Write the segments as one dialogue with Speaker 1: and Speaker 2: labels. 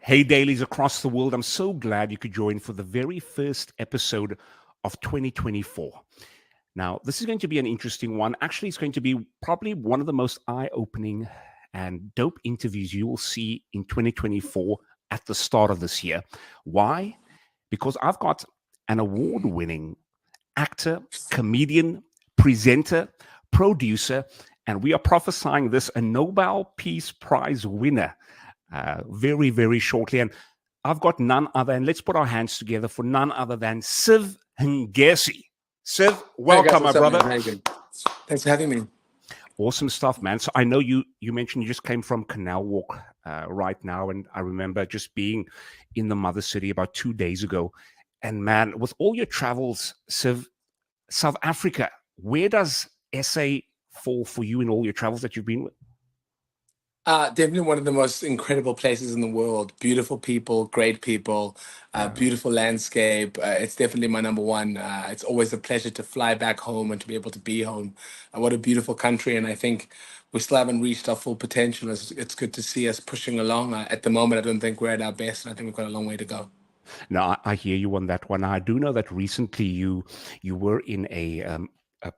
Speaker 1: Hey, dailies across the world. I'm so glad you could join for the very first episode of 2024. Now, this is going to be an interesting one. Actually, it's going to be probably one of the most eye opening and dope interviews you will see in 2024 at the start of this year. Why? Because I've got an award winning actor, comedian, presenter, producer, and we are prophesying this a Nobel Peace Prize winner very, very shortly. And I've got none other, and let's put our hands together for none other than Siv Ngesi. Siv,
Speaker 2: Hey guys,
Speaker 1: welcome, my
Speaker 2: what's up, man?
Speaker 1: brother.
Speaker 2: How you doing? Thanks for having me.
Speaker 1: Awesome stuff, man. So I know you mentioned you just came from Canal Walk right now, and I remember just being in the mother city about 2 days ago. And man, with all your travels, Siv, South Africa, where does SA fall for you in all your travels that you've been with?
Speaker 2: Definitely one of the most incredible places in the world. Beautiful people, great people, beautiful landscape. It's definitely my number one. It's always a pleasure to fly back home and to be able to be home. What a beautiful country. And I think we still haven't reached our full potential. It's good to see us pushing along. At the moment, I don't think we're at our best. And I think we've got a long way to go.
Speaker 1: Now, I hear you on that one. I do know that recently you were in a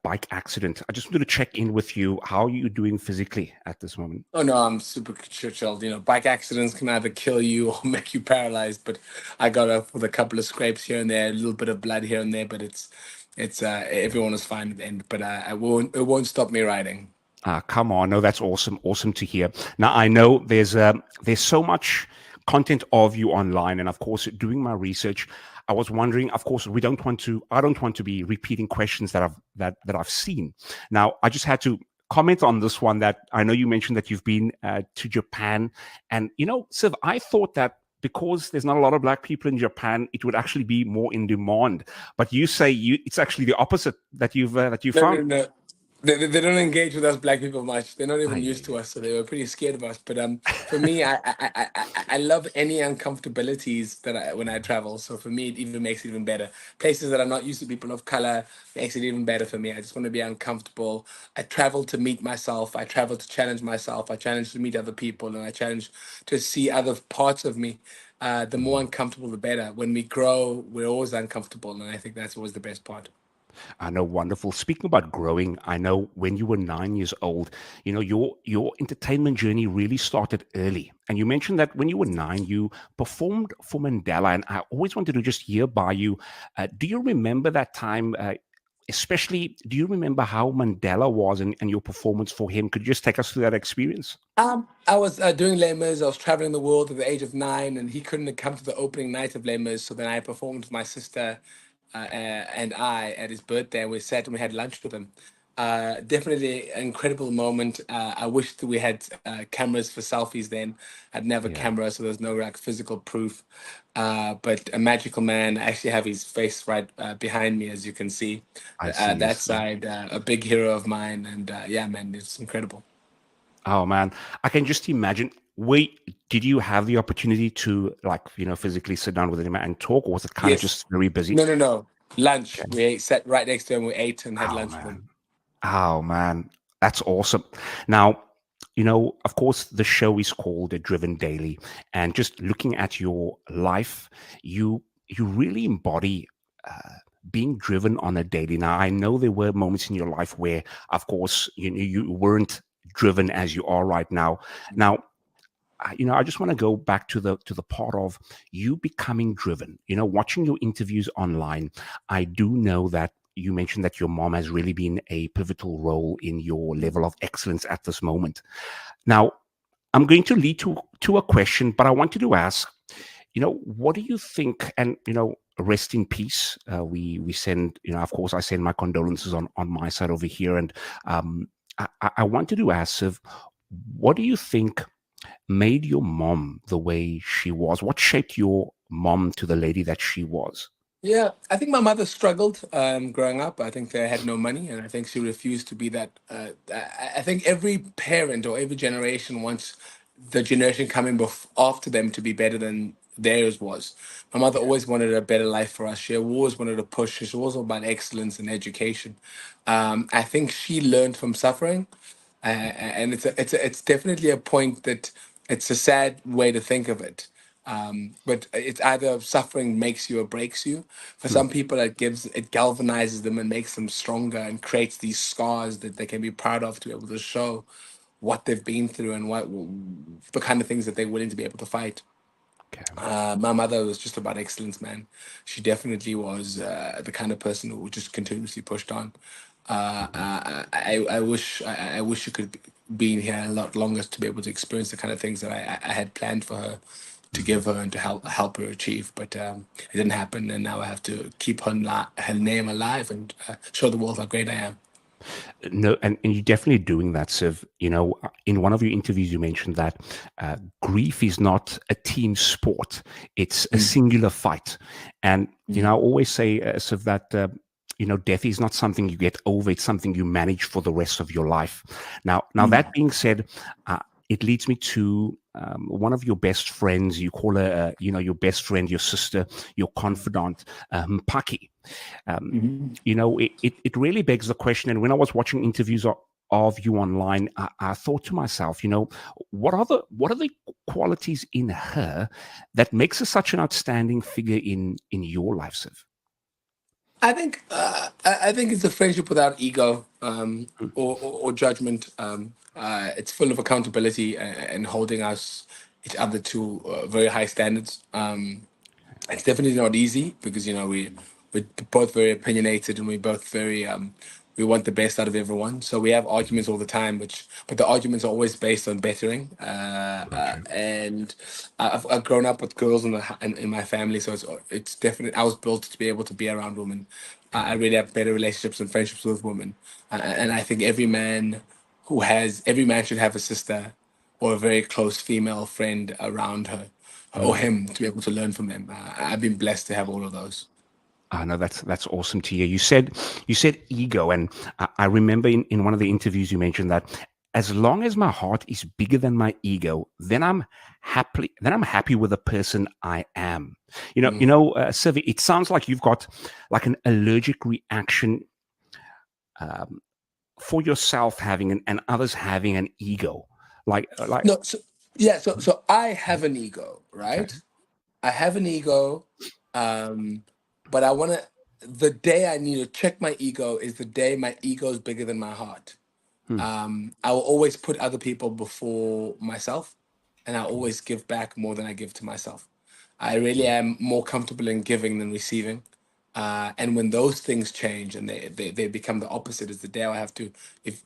Speaker 1: bike accident. I just wanted to check in with you. How are you doing physically at this moment?
Speaker 2: Oh no, I'm super chilled. Bike accidents can either kill you or make you paralyzed. But I got off with a couple of scrapes here and there, a little bit of blood here and there. But it's everyone is fine at the end. But it won't stop me riding.
Speaker 1: Come on, no, that's awesome, awesome to hear. Now I know there's so much content of you online, and of course, doing my research, I was wondering. Of course, I don't want to be repeating questions that I've seen. Now, I just had to comment on this one. That I know you mentioned that you've been to Japan, and Siv, I thought that because there's not a lot of black people in Japan, it would actually be more in demand. But you say it's actually the opposite that you've
Speaker 2: No, no,
Speaker 1: found.
Speaker 2: no. They don't engage with us black people much. They're not even
Speaker 1: Ay,
Speaker 2: used
Speaker 1: ay,
Speaker 2: to
Speaker 1: ay.
Speaker 2: us, so they were pretty scared of us. But for me, I love any uncomfortabilities when I travel. So for me, it even makes it even better. Places that I'm not used to, people of color, makes it even better for me. I just want to be uncomfortable. I travel to meet myself. I travel to challenge myself. I challenge to meet other people, and I challenge to see other parts of me. The more uncomfortable, the better. When we grow, we're always uncomfortable, and I think that's always the best part.
Speaker 1: I know, wonderful. Speaking about growing, I know when you were 9 years old, your entertainment journey really started early. And you mentioned that when you were nine, you performed for Mandela. And I always wanted to just hear by you. Do you remember that time? Especially, do you remember how Mandela was and your performance for him? Could you just take us through that experience?
Speaker 2: I was doing Les Mis. I was traveling the world at the age of 9, and he couldn't have come to the opening night of Les Mis. So then I performed with my sister and I at his birthday. We sat and we had lunch with him. Definitely an incredible moment. I wish that we had cameras for selfies then. I'd never
Speaker 1: Yeah,
Speaker 2: camera, so there's no like physical proof. But a magical man. I actually have his face right behind me, as you can see.
Speaker 1: I see.
Speaker 2: That
Speaker 1: Yes.
Speaker 2: side, a big hero of mine, and yeah, man, it's incredible.
Speaker 1: Oh man, I can just imagine. Wait, did you have the opportunity to physically sit down with him and talk, or was it kind of
Speaker 2: Yes.
Speaker 1: just very busy?
Speaker 2: No, no, no. Lunch.
Speaker 1: Okay.
Speaker 2: Sat right next to him. We ate and had
Speaker 1: Oh
Speaker 2: lunch with him.
Speaker 1: man. Oh man. That's awesome. Now, of course, the show is called A Driven Daily, and just looking at your life, you really embody being driven on a daily. Now, I know there were moments in your life where, of course, you weren't driven as you are right now. Now, I just want to go back to the part of you becoming driven. Watching your interviews online, I do know that you mentioned that your mom has really been a pivotal role in your level of excellence at this moment. Now, I'm going to lead to a question, but I wanted to ask, what do you think? And rest in peace. We send, of course, I send my condolences on my side over here, and I wanted to ask, Siv, what do you think made your mom the way she was? What shaped your mom to the lady that she was?
Speaker 2: Yeah, I think my mother struggled growing up. I think they had no money, and I think she refused to be that. I think every parent or every generation wants the generation coming after them to be better than theirs was. My mother always wanted a better life for us. She always wanted to push. She was all about excellence and education. I think she learned from suffering, and it's definitely a point that it's a sad way to think of it. But it's either suffering makes you or breaks you. For
Speaker 1: Hmm.
Speaker 2: some people, it galvanizes them and makes them stronger and creates these scars that they can be proud of to be able to show what they've been through and what the kind of things that they're willing to be able to fight.
Speaker 1: Okay.
Speaker 2: My mother was just about excellence, man. She definitely was the kind of person who just continuously pushed on.
Speaker 1: Mhm.
Speaker 2: I wish she could be in here a lot longer to be able to experience the kind of things that I had planned for her to
Speaker 1: Mhm.
Speaker 2: give her and to help her achieve. But it didn't happen, and now I have to keep her name alive and show the world how great I am.
Speaker 1: No, and you're definitely doing that, Siv. In one of your interviews, you mentioned that grief is not a team sport; it's a
Speaker 2: Mm,
Speaker 1: singular fight. And I
Speaker 2: mm,
Speaker 1: always say, Siv, that death is not something you get over; it's something you manage for the rest of your life. Now
Speaker 2: mm,
Speaker 1: that being said, it leads me to one of your best friends. You call her, your best friend, your sister, your confidant, Mpaki. Um,
Speaker 2: mhm.
Speaker 1: it really begs the question. And when I was watching interviews of you online, I thought to myself, what are the qualities in her that makes her such an outstanding figure in your life, Siv?
Speaker 2: I think it's a friendship without ego or judgment. It's full of accountability and holding us each other to very high standards. It's definitely not easy because we're both very opinionated and we both very we want the best out of everyone. So we have arguments all the time, but the arguments are always based on bettering.
Speaker 1: Gotcha.
Speaker 2: And I've grown up with girls in my family, so it's definitely I was built to be able to be around women. I really have better relationships and friendships with women, and I think every man should have a sister or a very close female friend around her or
Speaker 1: Mm.
Speaker 2: him to be able to learn from them. I've been blessed to have all of those.
Speaker 1: No, that's awesome to hear. You said ego, and I remember in one of the interviews you mentioned that as long as my heart is bigger than my ego, then I'm happy with the person I am.
Speaker 2: Mm.
Speaker 1: Sivi, it sounds like you've got like an allergic reaction um, for yourself having and others having an ego. Like
Speaker 2: No, so yeah, so I have an ego,
Speaker 1: okay.
Speaker 2: right? I have an ego, um, but I want to. The day I need to check my ego is the day my ego is bigger than my heart.
Speaker 1: Hmm.
Speaker 2: I will always put other people before myself, and I always give back more than I give to myself. I really am more comfortable in giving than receiving. And when those things change and they become the opposite, is the day I have to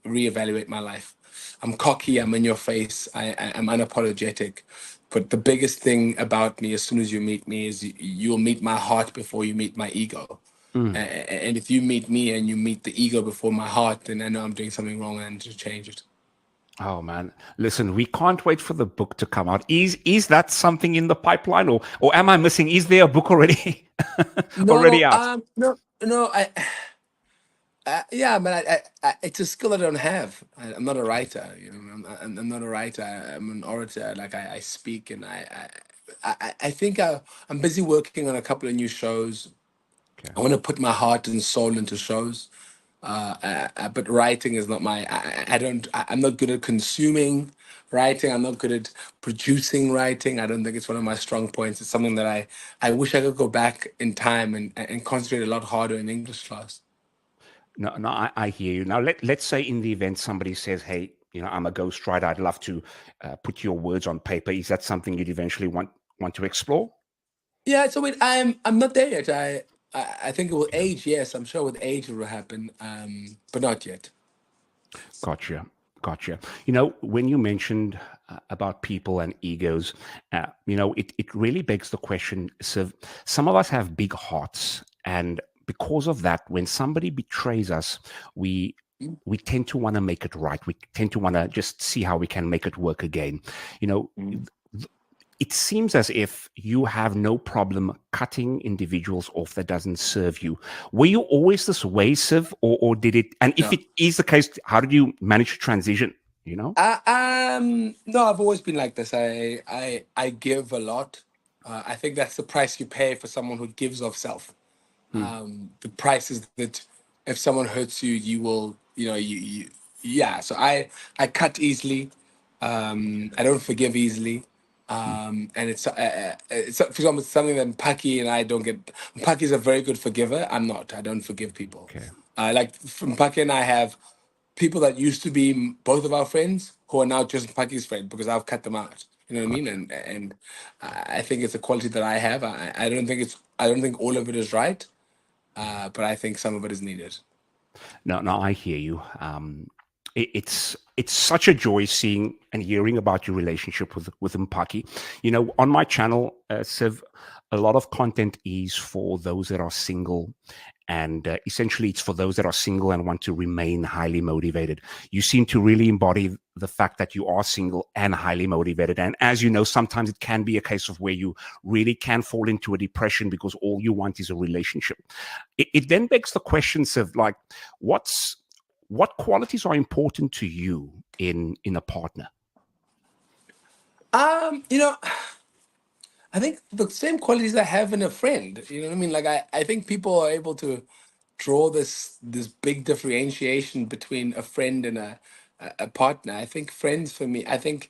Speaker 2: reevaluate my life. I'm cocky, I'm in your face, I'm unapologetic. But the biggest thing about me, as soon as you meet me, is you'll meet my heart before you meet my ego.
Speaker 1: Mm.
Speaker 2: And if you meet me and you meet the ego before my heart, then I know I'm doing something wrong and I need to change it.
Speaker 1: Oh man, listen, we can't wait for the book to come out. Is that something in the pipeline, or am I missing? Is there a book already already
Speaker 2: No,
Speaker 1: out?
Speaker 2: no. Yeah, but it's a skill I don't have. I'm not a
Speaker 1: Okay,
Speaker 2: writer. I'm not a writer. I'm an orator. Like I speak, and I think I'm busy working on a couple of new shows.
Speaker 1: okay.
Speaker 2: I want to put my heart and soul into shows. But writing is not I don't. I'm not good at consuming writing. I'm not good at producing writing. I don't think it's one of my strong points. It's something that I wish I could go back in time and concentrate a lot harder in English class.
Speaker 1: No, no, I hear you. Now let's say in the event somebody says, "Hey, I'm a ghostwriter. I'd love to put your words on paper." Is that something you'd eventually want to explore?
Speaker 2: Yeah, so I'm not there yet. I think it will
Speaker 1: Okay.
Speaker 2: age. Yes, I'm sure with age it will happen. But not yet.
Speaker 1: Gotcha. Gotcha. When you mentioned about people and egos, it really begs the question. So some of us have big hearts. And because of that, when somebody betrays us, we
Speaker 2: Mm,
Speaker 1: we tend to want to make it right. We tend to want to just see how we can make it work again. You know,
Speaker 2: mm.
Speaker 1: it seems as if you have no problem cutting individuals off that doesn't serve you. Were you always this way, Siv, or did it? And if
Speaker 2: No,
Speaker 1: it is the case, how did you manage to transition? You know?
Speaker 2: no. I've always been like this. I give a lot. I think that's the price you pay for someone who gives of self.
Speaker 1: Hmm.
Speaker 2: The price is that if someone hurts you, you will. Yeah. So I cut easily. I don't forgive easily. And it's for example something that Mpaki and I don't get. Mpaki is a very good forgiver. I'm not. I don't forgive people.
Speaker 1: Okay.
Speaker 2: Like Mpaki and I have people that used to be both of our friends who are now just Mpaki's friend because I've cut them out. You know what I mean?
Speaker 1: Gotcha.
Speaker 2: And I think it's a quality that I have. I don't think it's. I don't think all of it is right, but I think some of it is needed.
Speaker 1: No, no, I hear you. It's such a joy seeing and hearing about your relationship with Mpaki. You know, on my channel, Siv, a lot of content is for those that are single, and essentially it's for those that are single and want to remain highly motivated. You seem to really embody the fact that you are single and highly motivated. And as you know, sometimes it can be a case of where you really can fall into a depression because all you want is a relationship. It then begs the questions of like, what qualities are important to you in a partner?
Speaker 2: You know, I think the same qualities I have in a friend. You know what I mean? Like I think people are able to draw this big differentiation between a friend and a partner. I think friends for me, I think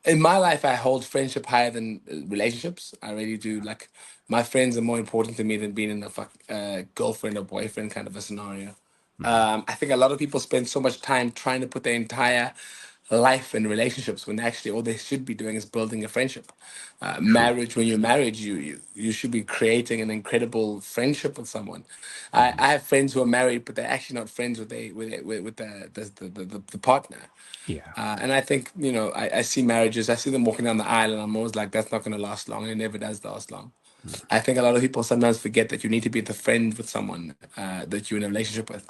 Speaker 2: in my life I hold friendship higher than relationships. I really do. Like my friends are more important to me than being in a girlfriend or boyfriend kind of a scenario.
Speaker 1: Mhm.
Speaker 2: I think a lot of people spend so much time trying to put their entire life in relationships when actually all they should be doing is building a friendship.
Speaker 1: True.
Speaker 2: Marriage, when you're married, you should be creating an incredible friendship with someone.
Speaker 1: Mhm.
Speaker 2: I have friends who are married, but they're actually not friends with the partner.
Speaker 1: Yeah.
Speaker 2: And I think, you know, I see marriages, I see them walking down the aisle, and I'm always like, that's not going to last long. And it never does last long.
Speaker 1: Mm.
Speaker 2: I think a lot of people sometimes forget that you need to be the friend with someone that you're in a relationship with.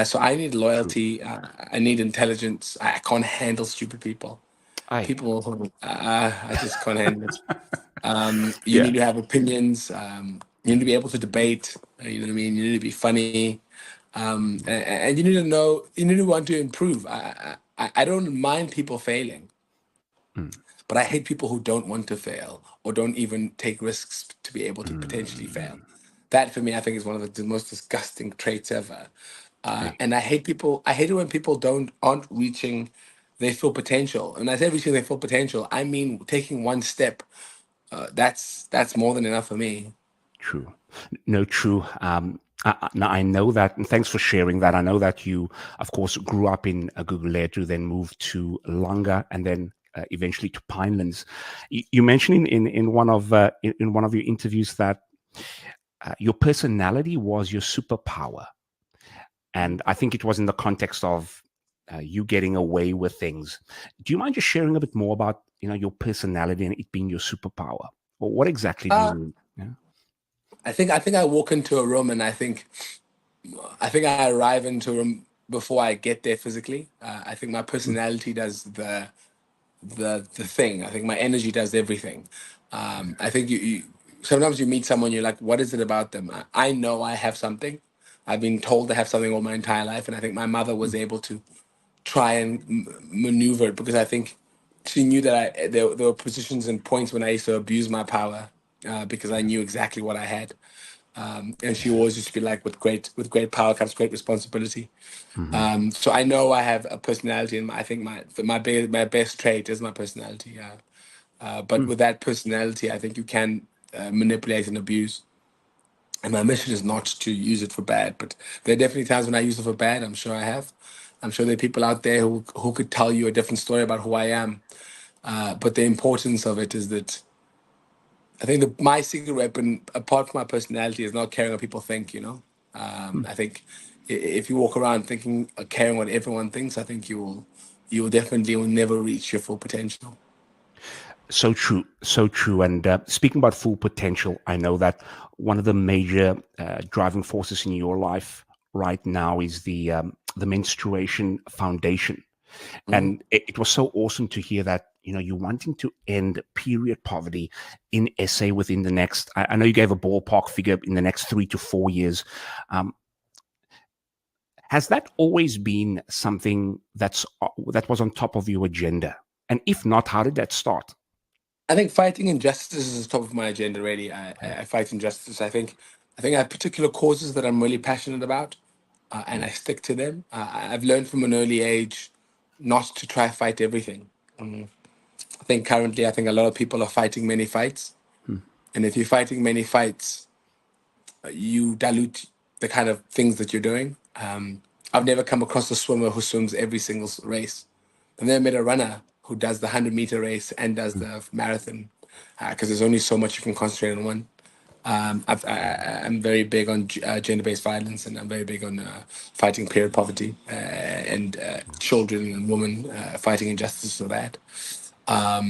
Speaker 2: So I need
Speaker 1: True.
Speaker 2: loyalty. I need intelligence. I can't handle stupid people.
Speaker 1: I.
Speaker 2: People who, I just can't handle it. You
Speaker 1: Yeah.
Speaker 2: need to have opinions. You need to be able to debate. You know what I mean? You need to be funny. And you need to know, you need to want to improve. I don't mind people failing,
Speaker 1: Mm.
Speaker 2: but I hate people who don't want to fail or don't even take risks to be able to potentially fail.
Speaker 1: Mm.
Speaker 2: That for me, I think is one of the most disgusting traits ever.
Speaker 1: Hey.
Speaker 2: And I hate people. I hate it when people aren't reaching their full potential. And I say reaching their full potential, I mean taking one step. That's more than enough for me.
Speaker 1: True. No, true. Now I know that, and thanks for sharing that. I know that you, of course, grew up in Guguletu, then moved to Langa, and then eventually to Pinelands. You mentioned in one of in one of your interviews that your personality was your superpower, and I think it was in the context of you getting away with things. Do you mind just sharing a bit more about your personality and it being your superpower? Or what exactly do you
Speaker 2: Uh,
Speaker 1: mean? Yeah.
Speaker 2: I think I walk into a room and I think I arrive into a room before I get there physically. I think my
Speaker 1: Mm.
Speaker 2: personality does the thing. I think my energy does everything. I think you sometimes you meet someone, you're like, what is it about them? I know I have something. I've been told I have something all my entire life, and I think my mother was
Speaker 1: Mm.
Speaker 2: able to try and maneuver it because I think she knew that there were positions and points when I used to abuse my power because I knew exactly what I had. And she
Speaker 1: Yeah.
Speaker 2: always used to be like, with great power comes great responsibility.
Speaker 1: Hmm.
Speaker 2: So I know I have a personality, and I think my best trait is my personality. Yeah. But
Speaker 1: Mm.
Speaker 2: with that personality, I think you can manipulate and abuse. And my mission is not to use it for bad, but there are definitely times when I use it for bad. I'm sure I have. I'm sure there are people out there who could tell you a different story about who I am. But the importance of it is that I think my secret weapon, apart from my personality, is not caring what people think.
Speaker 1: Mm.
Speaker 2: I think if you walk around thinking caring what everyone thinks, I think you will definitely will never reach your full potential.
Speaker 1: So true, so true. And speaking about full potential, I know that one of the major driving forces in your life right now is the menstruation foundation.
Speaker 2: Mhm.
Speaker 1: And it was so awesome to hear that you're wanting to end period poverty in SA within the next. I know you gave a ballpark figure in the next 3 to 4 years. Um, has that always been something that was on top of your agenda? And if not, how did that start?
Speaker 2: I think fighting injustice is top of my agenda. Really,
Speaker 1: Okay.
Speaker 2: I fight injustice. I think I have particular causes that I'm really passionate about, and
Speaker 1: Mm.
Speaker 2: I stick to them. I've learned from an early age not to try fight everything. I think currently, I think a lot of people are fighting many fights. And if you're fighting many fights, you dilute the kind of things that you're doing. I've never come across a swimmer who swims every single race. I've never met a runner who does the 100-meter race and does the marathon, because there's only so much you can concentrate on one. I'm very big on gender-based violence, and I'm very big on fighting period poverty and children and women fighting injustice for that. I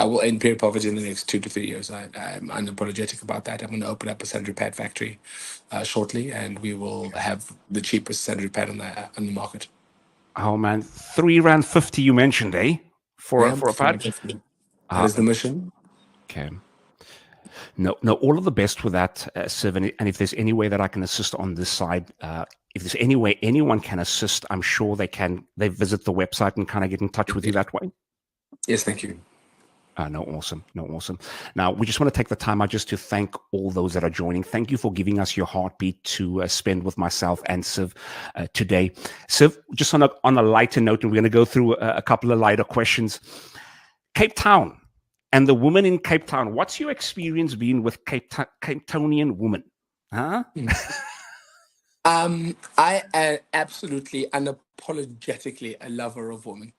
Speaker 2: will end period poverty in the next 2 to 3 years. I'm unapologetic about that. I'm going to open up a sanitary pad factory shortly, and we will have the cheapest sanitary pad on the market.
Speaker 1: Oh man, £3.50 you mentioned, eh? For
Speaker 2: Yeah,
Speaker 1: a pad.
Speaker 2: that is the mission.
Speaker 1: Okay. No, all of the best with that, Siv. And if there's any way that I can assist on this side, if there's any way anyone can assist, I'm sure they can. They visit the website and kind of get in touch with you that way.
Speaker 2: Yes, thank you.
Speaker 1: No, awesome. Now, we just want to take the time out just to thank all those that are joining. Thank you for giving us your heartbeat to spend with myself and Siv today. Siv, just on a lighter note, and we're going to go through a couple of lighter questions. Cape Town and the women in Cape Town. What's your experience been with Cape Townian women? Huh?
Speaker 2: I am absolutely unapologetically a lover of women.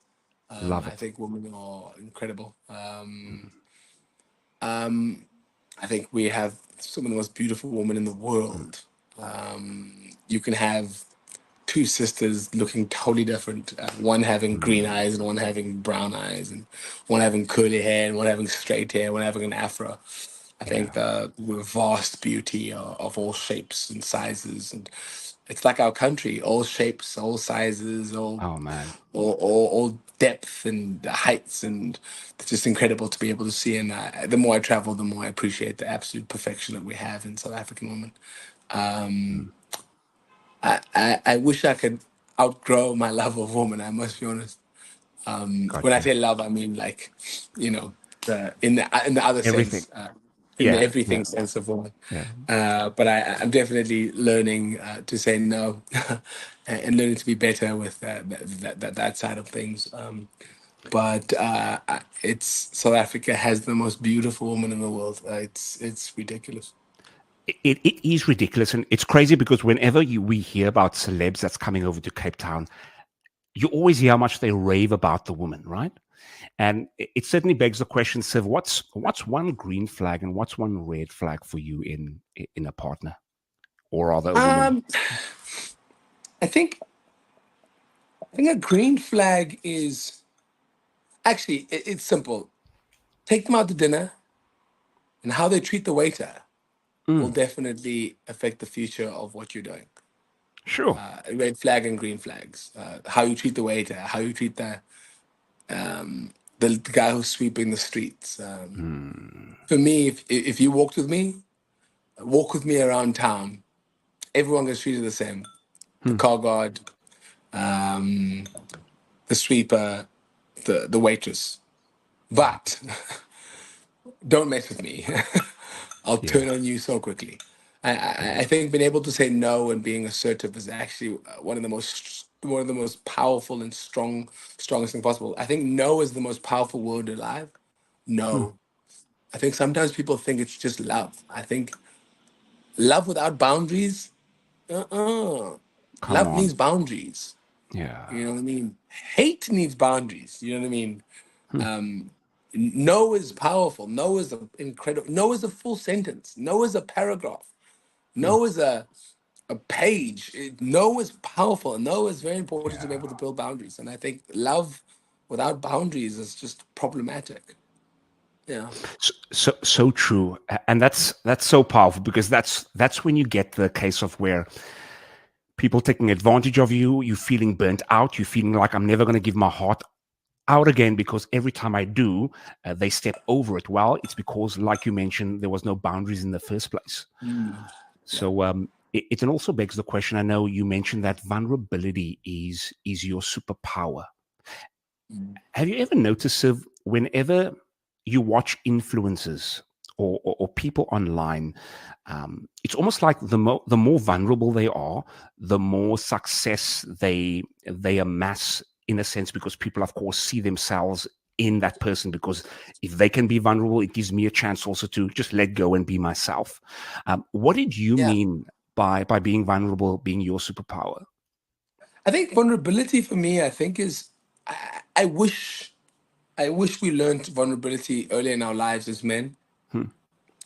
Speaker 1: Love
Speaker 2: I
Speaker 1: it.
Speaker 2: think women are incredible. I think we have some of the most beautiful women in the world. You can have two sisters looking totally different, one having green eyes and one having brown eyes, and one having curly hair and one having straight hair, one having an afro. I think the vast beauty of all shapes and sizes, and it's like our country, all shapes, all sizes,
Speaker 1: Oh man.
Speaker 2: all depth and heights, and it's just incredible to be able to see. And the more I travel, the more I appreciate the absolute perfection that we have in South African women. I wish I could outgrow my love of woman. I must be honest. When I
Speaker 1: Gotcha.
Speaker 2: say love, I mean like, in the other
Speaker 1: Everything.
Speaker 2: sense, in the
Speaker 1: Yeah.
Speaker 2: everything sense of woman.
Speaker 1: Yeah.
Speaker 2: But I'm definitely learning to say no, and learning to be better with that side of things. But it's South Africa has the most beautiful woman in the world. It's ridiculous.
Speaker 1: It is ridiculous, and it's crazy because whenever we hear about celebs that's coming over to Cape Town, you always hear how much they rave about the woman, right? And it certainly begs the question, Siv, what's one green flag and what's one red flag for you in a partner, or rather a woman?
Speaker 2: I think a green flag is actually it's simple. Take them out to dinner, and how they treat the waiter will definitely affect the future of what you're doing.
Speaker 1: Sure.
Speaker 2: Red flag and green flags. How you treat the waiter, how you treat the guy who's sweeping the streets. For me, if you walk with me around town, everyone gets treated the same. The car guard, the sweeper, the waitress. But don't mess with me. I'll turn
Speaker 1: Yeah.
Speaker 2: on you so quickly. I think being able to say no and being assertive is actually one of the most powerful and strongest thing possible. I think no is the most powerful word alive. No. I think sometimes people think it's just love. I think love without boundaries, uh-uh.
Speaker 1: Come
Speaker 2: Love
Speaker 1: on.
Speaker 2: needs boundaries.
Speaker 1: Yeah.
Speaker 2: You know what I mean? Hate needs boundaries. You know what I mean? No is powerful. No is incredible. No is a full sentence. No is a paragraph. No is a page. No is powerful. No is very important to be
Speaker 1: Yeah.
Speaker 2: able to build boundaries. And I think love without boundaries is just problematic. Yeah.
Speaker 1: So true, and that's so powerful because that's when you get the case of where people taking advantage of you, you feeling burnt out, you feeling like I'm never going to give my heart out again because every time I do, they step over it. Well, it's because, like you mentioned, there was no boundaries in the first place.
Speaker 2: Yeah.
Speaker 1: So it also begs the question. I know you mentioned that vulnerability is your superpower. Have you ever noticed, Siv, whenever you watch influencers or people online, it's almost like the more vulnerable they are, the more success they amass in a sense, because people, of course, see themselves in that person, because if they can be vulnerable, it gives me a chance also to just let go and be myself. What did you
Speaker 2: Yeah.
Speaker 1: mean by being vulnerable being your superpower?
Speaker 2: I think vulnerability for me, I think is, I wish, I wish we learned vulnerability early in our lives as men.
Speaker 1: Hmm,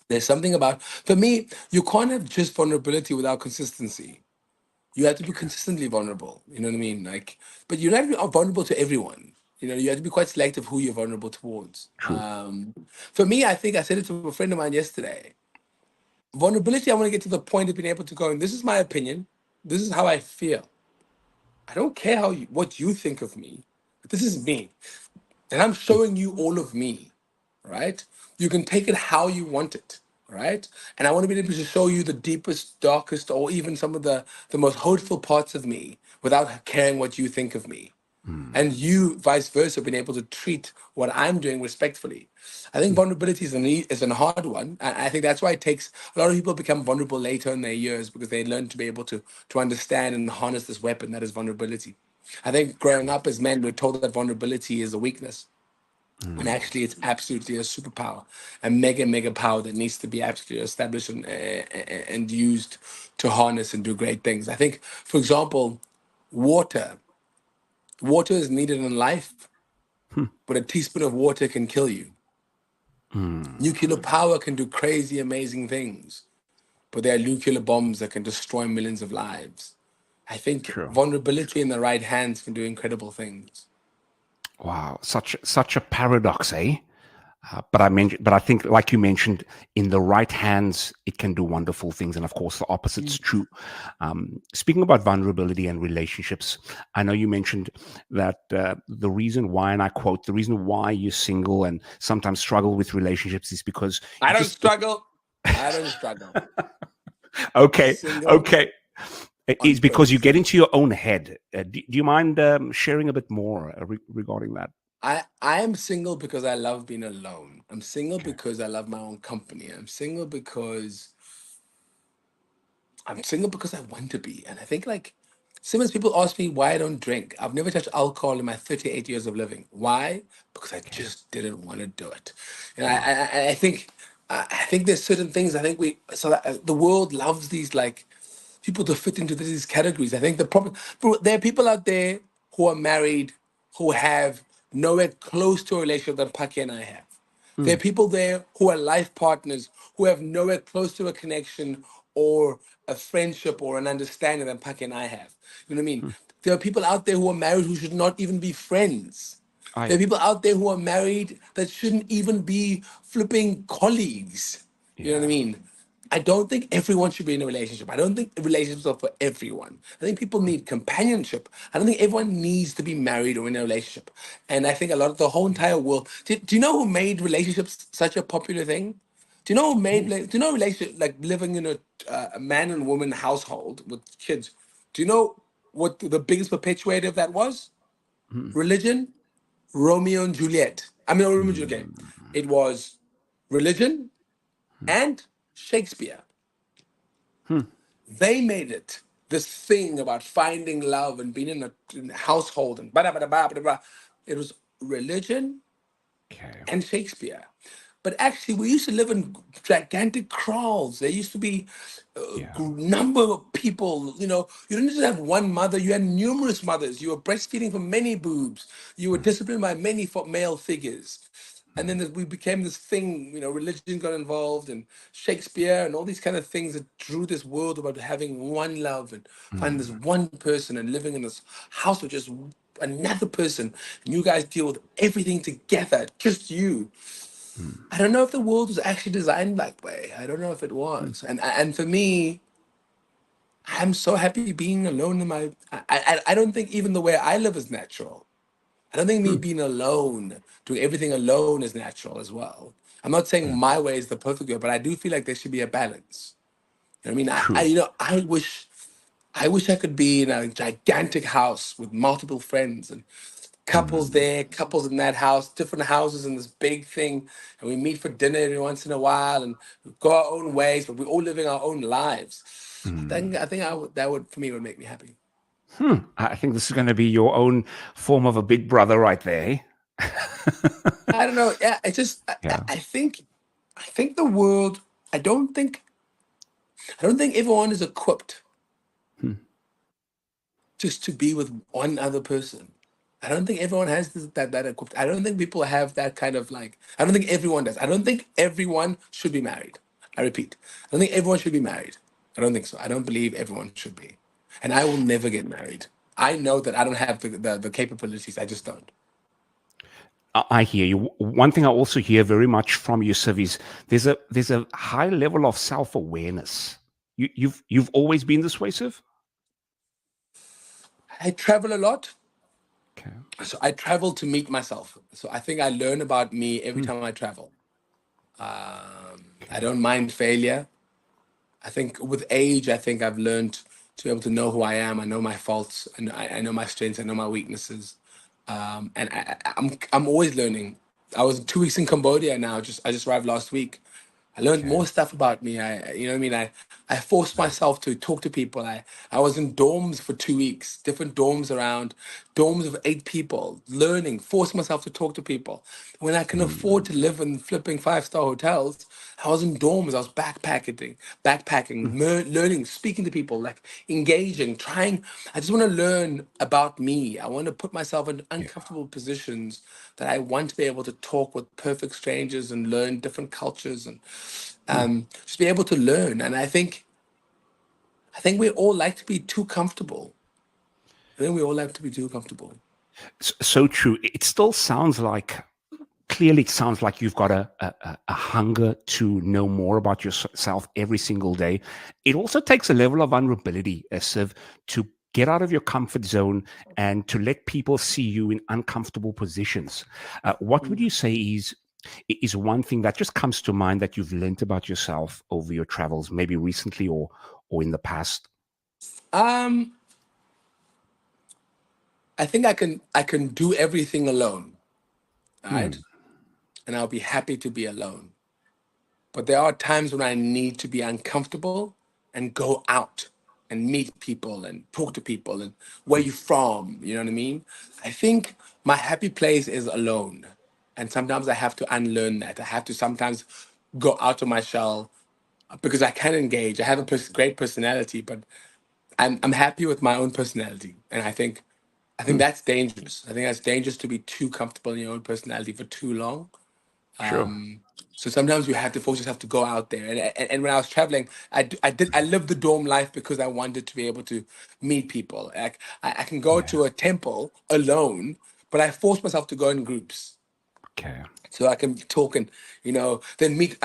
Speaker 2: There's something about, for me, you can't have just vulnerability without consistency. You have to be consistently vulnerable. You know what I mean? Like, but you're not vulnerable to everyone. You have to be quite selective who you're vulnerable towards.
Speaker 1: true.
Speaker 2: For me, I think I said it to a friend of mine yesterday. Vulnerability, I want to get to the point of being able to go, and this is my opinion. This is how I feel. I don't care what you think of me, but this is me. And I'm showing you all of me, right? You can take it how you want it, right? And I want to be able to show you the deepest, darkest, or even some of the most hurtful parts of me without caring what you think of me.
Speaker 1: Hmm,
Speaker 2: And you, vice versa, being able to treat what I'm doing respectfully. I think
Speaker 1: hmm,
Speaker 2: vulnerability is a hard one. I think that's why it takes a lot of people become vulnerable later in their years because they learn to be able to understand and harness this weapon that is vulnerability. I think growing
Speaker 1: true.
Speaker 2: up as men, we're told that vulnerability is a weakness. And
Speaker 1: Hmm,
Speaker 2: actually, it's absolutely a superpower, a mega, mega power that needs to be absolutely established and used to harness and do great things. I think, for example, water. Water is needed in life,
Speaker 1: hmm,
Speaker 2: but a teaspoon of water can kill you.
Speaker 1: hmm,
Speaker 2: Nuclear power can do crazy, amazing things, but there are nuclear bombs that can destroy millions of lives. I think
Speaker 1: true.
Speaker 2: vulnerability in the right hands can do incredible things.
Speaker 1: Wow, such a paradox, eh? But I think, like you mentioned, in the right hands, it can do wonderful things, and of course, the opposite's true. Speaking about vulnerability and relationships, I know you mentioned that the reason why, and I quote, the reason why you're single and sometimes struggle with relationships is because
Speaker 2: I
Speaker 1: you
Speaker 2: don't
Speaker 1: just
Speaker 2: struggle. I don't struggle.
Speaker 1: okay,
Speaker 2: Single
Speaker 1: okay.
Speaker 2: on
Speaker 1: It's because you
Speaker 2: purpose.
Speaker 1: get into your own head. Do you mind sharing a bit more regarding that?
Speaker 2: I am single because I love being alone. I'm single
Speaker 1: Okay.
Speaker 2: because I love my own company. I'm single because I want to be. And I think like sometimes people ask me why I don't drink. I've never touched alcohol in my 38 years of living. Why? Because I
Speaker 1: Okay.
Speaker 2: just didn't want to do it. And
Speaker 1: Wow.
Speaker 2: I think there's certain things I think the world loves these like people to fit into these categories. I think the problem, bro, there are people out there who are married who have nowhere close to a relationship that Paki and I have. There are
Speaker 1: Mm,
Speaker 2: people there who are life partners who have nowhere close to a connection or a friendship or an understanding that Paki and I have. You know what I mean?
Speaker 1: mm.
Speaker 2: There are people out there who are married who should not even be friends. There are
Speaker 1: I
Speaker 2: people out there who are married that shouldn't even be flipping colleagues. You know what I
Speaker 1: Yeah.
Speaker 2: mean? I don't think everyone should be in a relationship. I don't think relationships are for everyone. I think people need companionship. I don't think everyone needs to be married or in a relationship. And I think a lot of the whole entire world. Do you know who made relationships such a popular thing? Do you know who made?
Speaker 1: Oh.
Speaker 2: Do you know relationship like living in a man and woman household with kids? Do you know what the biggest perpetuator of that was?
Speaker 1: Mm,
Speaker 2: Religion, Romeo and Juliet. I mean, not Romeo and Juliet.
Speaker 1: mm,
Speaker 2: It was religion
Speaker 1: mm,
Speaker 2: and Shakespeare.
Speaker 1: mm.
Speaker 2: They made it this thing about finding love and being in a household and blah, blah, blah, blah, blah. It was religion
Speaker 1: Okay.
Speaker 2: and Shakespeare. But actually, we used to live in gigantic crowds. There used to be a
Speaker 1: Yeah.
Speaker 2: number of people. You didn't just have one mother; you had numerous mothers. You were breastfeeding from many boobs. You were
Speaker 1: Mm,
Speaker 2: disciplined by many male figures. And then
Speaker 1: mm,
Speaker 2: we became this thing. Religion got involved, and Shakespeare, and all these kind of things that drew this world about having one love and finding this
Speaker 1: mm,
Speaker 2: one person and living in this house with just another person. And you guys deal with everything together, just you.
Speaker 1: mm,
Speaker 2: I don't know if the world was actually designed that way. I don't know if it
Speaker 1: mm,
Speaker 2: was. And for me, I'm so happy being alone in my. I don't think even the way I live is natural. I don't think me
Speaker 1: mm,
Speaker 2: being alone, doing everything alone, is natural as well. I'm not saying
Speaker 1: mm.
Speaker 2: my way is the perfect way, but I do feel like there should be a balance. You know what I mean?
Speaker 1: True.
Speaker 2: I wish I could be in a gigantic house with multiple friends and couples
Speaker 1: Mm,
Speaker 2: there, couples in that house, different houses in this big thing, and we meet for dinner every once in a while and we go our own ways, but we're all living our own lives. I
Speaker 1: mm.
Speaker 2: think I think I would, that would for me would make me happy.
Speaker 1: I think this is going to be your own form of a big brother right there.
Speaker 2: I don't know. Yeah, I just
Speaker 1: Yeah.
Speaker 2: I think the world. I don't think I don't think everyone is equipped
Speaker 1: Hmm.
Speaker 2: just to be with one other person. I don't think everyone has that equipped. I don't think people have that kind of like. I don't think everyone does. I don't think everyone should be married. I repeat, I don't think everyone should be married. I don't think so. I don't believe everyone should be, and I will never get married. I know that I don't have the capabilities. I just don't.
Speaker 1: I hear you. One thing I also hear very much from you, Siv, is there's a high level of self awareness. You've always been this way, Siv.
Speaker 2: I travel a lot.
Speaker 1: Okay.
Speaker 2: So I travel to meet myself. So I think I learn about me every
Speaker 1: Hmm.
Speaker 2: time I travel. I don't mind failure. I think with age, I think I've learned to be able to know who I am. I know my faults, and I know my strengths. I know my weaknesses, and I'm always learning. I was 2 weeks in Cambodia now. I just arrived last week. I learned
Speaker 1: Okay.
Speaker 2: more stuff about me. You know what I mean. I forced myself to talk to people. I was in dorms for 2 weeks, different dorms around, dorms of 8 people, learning, forced myself to talk to people. When I can afford
Speaker 1: Hmm.
Speaker 2: to live in flipping 5-star hotels, I was in dorms. I was backpacking, learning, speaking to people, like engaging, trying. I just want to learn about me. I want to put myself in
Speaker 1: Yeah.
Speaker 2: uncomfortable positions that I want to be able to talk with perfect strangers and learn different cultures and
Speaker 1: Hmm.
Speaker 2: just be able to learn. And I think we all like to be too comfortable. I think we all like to be too comfortable.
Speaker 1: So true. It still sounds like clearly it sounds like you've got a hunger to know more about yourself every single day. It also takes a level of vulnerability, Siv, to get out of your comfort zone and to let people see you in uncomfortable positions. What would you say is one thing that just comes to mind that you've learned about yourself over your travels, maybe recently or in the past?
Speaker 2: Um, I think I can do everything alone, all right?
Speaker 1: Hmm.
Speaker 2: And I'll be happy to be alone. But there are times when I need to be uncomfortable and go out and meet people and talk to people and where you from, you know what I mean? I think my happy place is alone. And sometimes I have to unlearn that. I have to sometimes go out of my shell because I can engage. I have a great personality, but I'm happy with my own personality. And I think
Speaker 1: Hmm.
Speaker 2: that's dangerous. I think that's dangerous to be too comfortable in your own personality for too long.
Speaker 1: Sure.
Speaker 2: So sometimes you have to force yourself to go out there. And when I was traveling, I lived the dorm life because I wanted to be able to meet people. Like I can go
Speaker 1: Yeah.
Speaker 2: to a temple alone, but I force myself to go in groups
Speaker 1: Okay.
Speaker 2: so I can talk and then meet.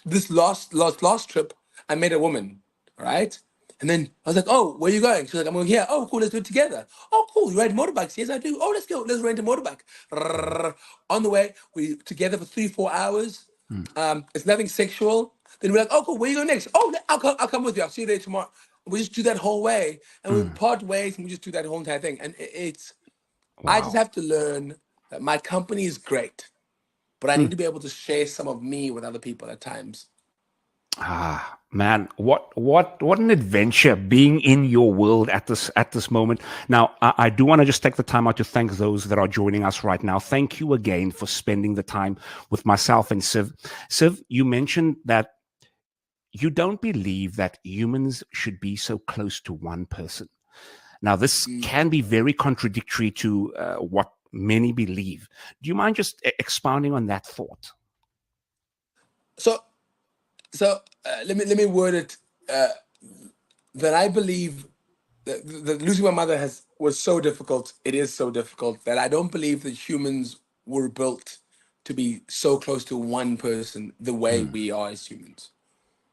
Speaker 2: This last trip, I met a woman, all right? And then I was like, "Oh, where are you going?" She's like, "I'm going here." "Oh, cool, let's do it together." "Oh, cool, you ride motorbikes?" "Yes, I do." "Oh, let's go, let's rent a motorbike." On the way, we together for 3-4 hours.
Speaker 1: Hmm.
Speaker 2: It's nothing sexual. Then we're like, "Oh, cool, where you going next?" "Oh, I'll come with you. I'll see you there tomorrow." We just do that whole way, and we
Speaker 1: Hmm.
Speaker 2: part ways, and we just do that whole entire thing. And it's I just
Speaker 1: Wow.
Speaker 2: have to learn that my company is great, but I
Speaker 1: Hmm.
Speaker 2: need to be able to share some of me with other people at times.
Speaker 1: Ah, man, what an adventure being in your world at this moment. Now, I do want to just take the time out to thank those that are joining us right now. Thank you again for spending the time with myself and Siv. Siv, you mentioned that you don't believe that humans should be so close to one person. Now, this
Speaker 2: Mm.
Speaker 1: can be very contradictory to what many believe. Do you mind just expounding on that thought?
Speaker 2: So, let me word it uh, that I believe that losing my mother has was so difficult. It is so difficult that I don't believe that humans were built to be so close to one person the way
Speaker 1: Hmm.
Speaker 2: we are as humans.